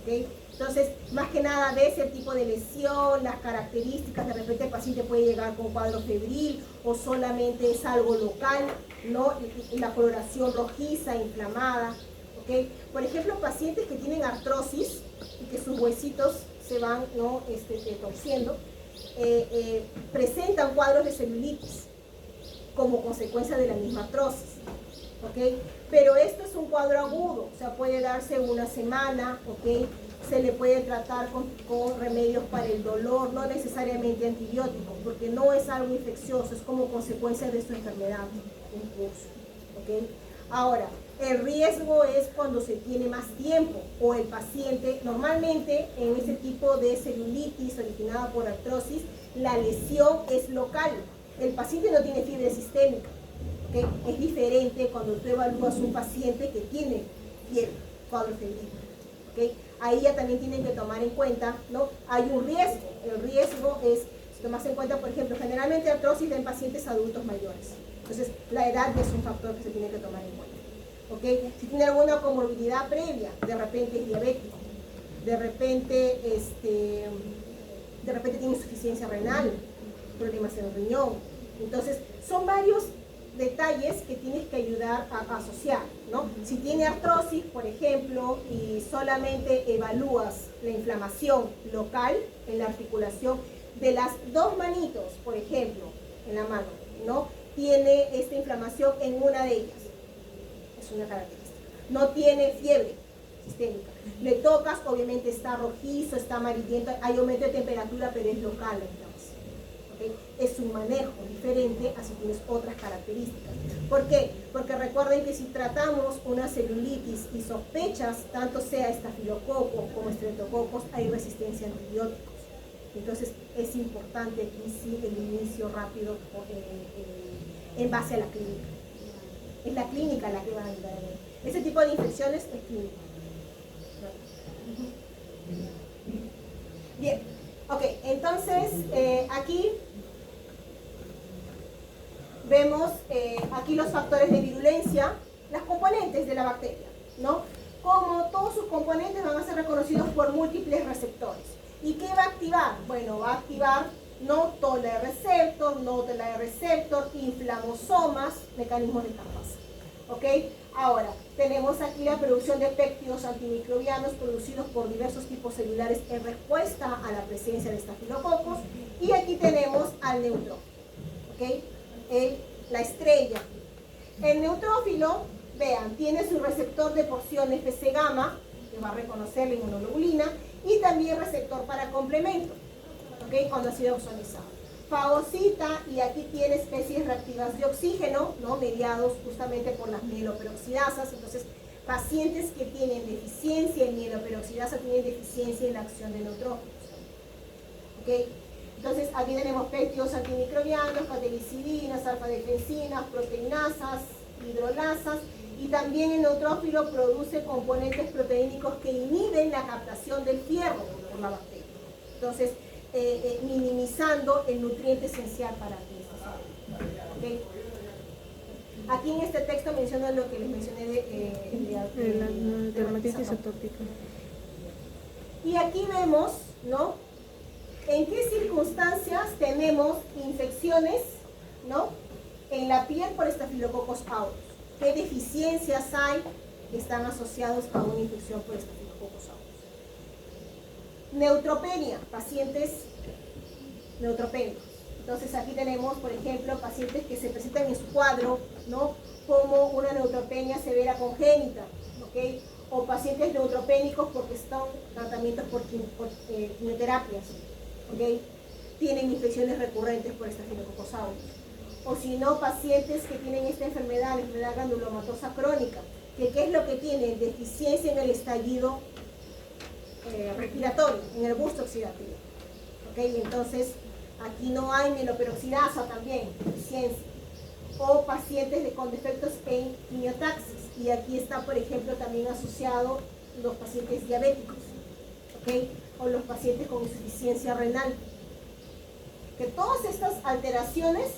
¿okay? Entonces, más que nada ves el tipo de lesión, las características, de repente el paciente puede llegar con cuadro febril o solamente es algo local, ¿no? Y la coloración rojiza, inflamada, ¿ok? Por ejemplo, pacientes que tienen artrosis y que sus huesitos se van, ¿no? Torciendo, presentan cuadros de celulitis como consecuencia de la misma artrosis, ¿ok? Pero esto es un cuadro agudo, o sea, puede darse una semana, ¿ok? Se le puede tratar con remedios para el dolor, no necesariamente antibióticos, porque no es algo infeccioso, es como consecuencia de su enfermedad en curso, ¿ok? Ahora, el riesgo es cuando se tiene más tiempo o el paciente, normalmente en ese tipo de celulitis originada por artrosis, la lesión es local, el paciente no tiene fiebre sistémica, ¿ok? Es diferente cuando tú evalúas un paciente que tiene fiebre, cuadro febril, ¿ok? Ahí ya también tienen que tomar en cuenta, ¿no? Hay un riesgo, el riesgo es, si tomas en cuenta, por ejemplo, generalmente artrosis en pacientes adultos mayores, entonces la edad es un factor que se tiene que tomar en cuenta, ¿ok? Si tiene alguna comorbilidad previa, de repente es diabético, de repente tiene insuficiencia renal, problemas en el riñón, entonces son varios detalles que tienes que ayudar a asociar, ¿no? Si tiene artrosis, por ejemplo, y solamente evalúas la inflamación local en la articulación de las dos manitos, por ejemplo, en la mano, ¿no? Tiene esta inflamación en una de ellas, es una característica. No tiene fiebre sistémica. Le tocas, obviamente está rojizo, está amarillento, hay aumento de temperatura, pero es local la inflamación. Es un manejo diferente a si tienes otras características. ¿Por qué? Porque recuerden que si tratamos una celulitis y sospechas, tanto sea estafilococo como estreptococos, hay resistencia a antibióticos. Entonces es importante aquí sí el inicio rápido en base a la clínica. Es la clínica la que va a ayudar. Ese tipo de infecciones es clínica. Bien, ok, entonces aquí vemos aquí los factores de virulencia, las componentes de la bacteria, ¿no? Como todos sus componentes van a ser reconocidos por múltiples receptores. ¿Y qué va a activar? Bueno, va a activar no TOLA receptor, no TOLA receptor, inflamosomas, mecanismos de Campasa, ¿ok? Ahora, tenemos aquí la producción de péptidos antimicrobianos producidos por diversos tipos celulares en respuesta a la presencia de estafilococos. Y aquí tenemos al neutrófilo, ¿ok? La estrella. El neutrófilo, vean, tiene su receptor de porción Fc gamma, que va a reconocer la inmunoglobulina, y también receptor para complemento, ¿ok? Cuando ha sido ozonizado. Fagocita, y aquí tiene especies reactivas de oxígeno, ¿no? Mediados justamente por las mieloperoxidasas. Entonces, pacientes que tienen deficiencia en mieloperoxidasa tienen deficiencia en la acción de neutrófilos, ¿ok? Entonces, aquí tenemos péptidos antimicrobianos, catequicidinas, alfa-defensinas, proteinasas, hidrolasas, y también el neutrófilo produce componentes proteínicos que inhiben la captación del fierro por la bacteria. Entonces, minimizando el nutriente esencial para esta célula. ¿Okay? Aquí en este texto mencionan lo que les mencioné de La dermatitis atópica. Y aquí vemos, ¿no? En qué circunstancias tenemos infecciones, ¿no? En la piel por Staphylococcus aureus. ¿Qué deficiencias hay que están asociados a una infección por Staphylococcus aureus? Neutropenia, pacientes neutropénicos. Entonces aquí tenemos, por ejemplo, pacientes que se presentan en su cuadro, ¿no? Como una neutropenia severa congénita, ¿ok? O pacientes neutropénicos porque están tratamientos por quimioterapias, ¿ok? Tienen infecciones recurrentes por Staphylococcus aureus. O si no, pacientes que tienen esta enfermedad, la enfermedad granulomatosa crónica, que ¿qué es lo que tienen? Deficiencia en el estallido respiratorio, en el busto oxidativo. ¿Ok? Entonces, aquí no hay mieloperoxidasa también, deficiencia. O pacientes con defectos en quimiotaxis. Y aquí está, por ejemplo, también asociado los pacientes diabéticos. ¿Ok? O los pacientes con insuficiencia renal. Que todas estas alteraciones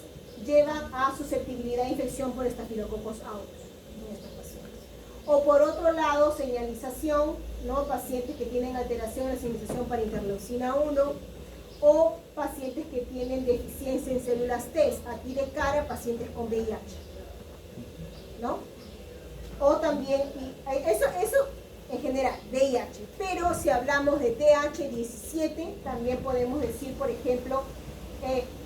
llevan a susceptibilidad a infección por Staphylococcus aureus en estos pacientes. O por otro lado, señalización, ¿no? Pacientes que tienen alteración en la señalización para interleucina 1 o pacientes que tienen deficiencia en células T, aquí de cara pacientes con VIH, ¿no? O también, eso en general, VIH, pero si hablamos de TH17, también podemos decir, por ejemplo,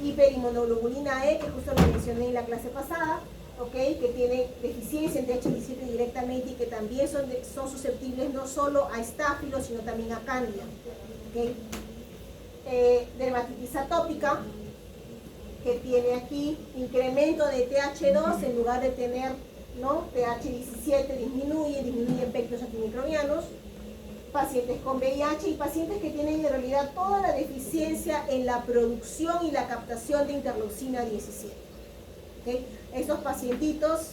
hiperinmunoglobulina E, que justo lo mencioné en la clase pasada, ¿okay? Que tiene deficiencia en TH17 directamente y que también son susceptibles no solo a estáfilos, sino también a cándida. ¿Okay? Dermatitis atópica, que tiene aquí incremento de TH2 en lugar de tener, ¿no? TH17 disminuye pectos antimicrobianos. Pacientes con VIH y pacientes que tienen en realidad toda la deficiencia en la producción y la captación de interleucina 17. ¿Okay? Esos pacientitos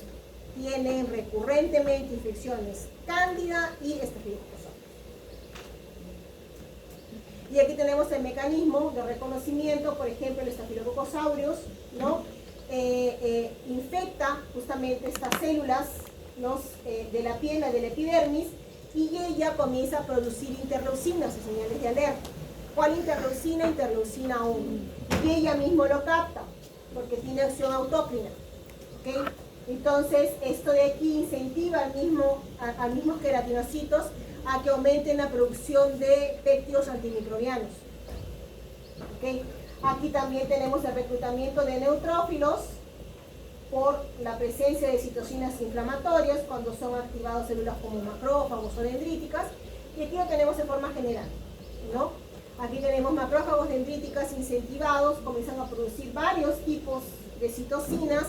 tienen recurrentemente infecciones cándida y estafilococcus. Y aquí tenemos el mecanismo de reconocimiento, por ejemplo, el Staphylococcus aureus, ¿no? Infecta justamente estas células, ¿no? De la piel, de la epidermis, y ella comienza a producir interleucinas o señales de alerta. ¿Cuál interleucina? Interleucina 1. Y ella mismo lo capta, porque tiene acción autócrina. ¿Okay? Entonces, esto de aquí incentiva a mismos queratinocitos a que aumenten la producción de péptidos antimicrobianos. ¿Okay? Aquí también tenemos el reclutamiento de neutrófilos por la presencia de citocinas inflamatorias cuando son activadas células como macrófagos o dendríticas, y aquí lo tenemos en forma general, ¿no? Aquí tenemos macrófagos dendríticas incentivados, comienzan a producir varios tipos de citocinas,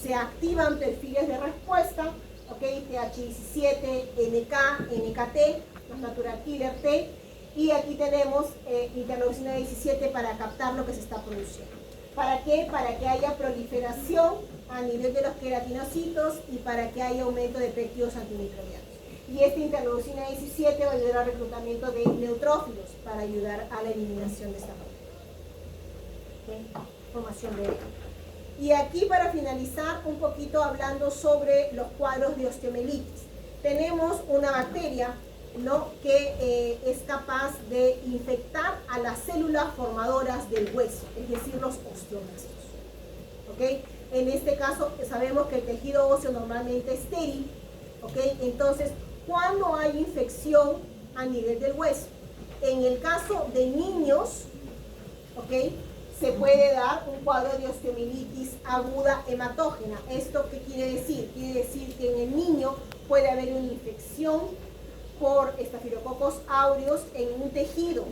se activan perfiles de respuesta, ¿okay? TH17, NK, NKT, los natural killer T, y aquí tenemos interleucina 17 para captar lo que se está produciendo. ¿Para qué? Para que haya proliferación a nivel de los queratinocitos y para que haya aumento de péptidos antimicrobianos. Y esta interleucina 17 va a ayudar al reclutamiento de neutrófilos para ayudar a la eliminación de esta formación de. Y aquí para finalizar un poquito hablando sobre los cuadros de osteomielitis. Tenemos una bacteria, ¿no? Que es capaz de infectar a las células formadoras del hueso, es decir, los osteoblastos. ¿Okay? En este caso sabemos que el tejido óseo normalmente es estéril. ¿Okay? Entonces, ¿cuándo hay infección a nivel del hueso? En el caso de niños, ¿okay? Se puede dar un cuadro de osteomielitis aguda hematógena. ¿Esto qué quiere decir? Quiere decir que en el niño puede haber una infección por Staphylococcus aureus en un tejido,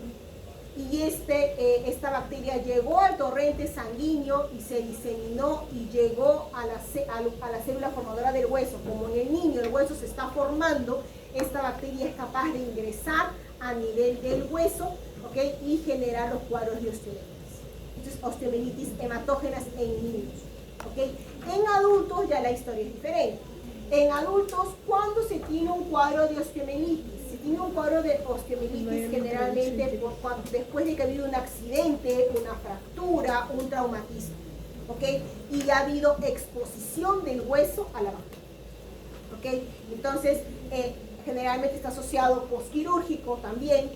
y esta bacteria llegó al torrente sanguíneo y se diseminó y llegó a la célula formadora del hueso. Como en el niño el hueso se está formando, esta bacteria es capaz de ingresar a nivel del hueso, ¿okay? Y generar los cuadros de osteomielitis. Entonces, osteomielitis hematógenas en niños. ¿Okay? En adultos ya la historia es diferente. En adultos, ¿cuándo se tiene un cuadro de osteomielitis? Se tiene un cuadro de osteomielitis generalmente después de que ha habido un accidente, una fractura, un traumatismo. ¿Okay? Y ha habido exposición del hueso a la bacteria. ¿Okay? Entonces, generalmente está asociado postquirúrgico también.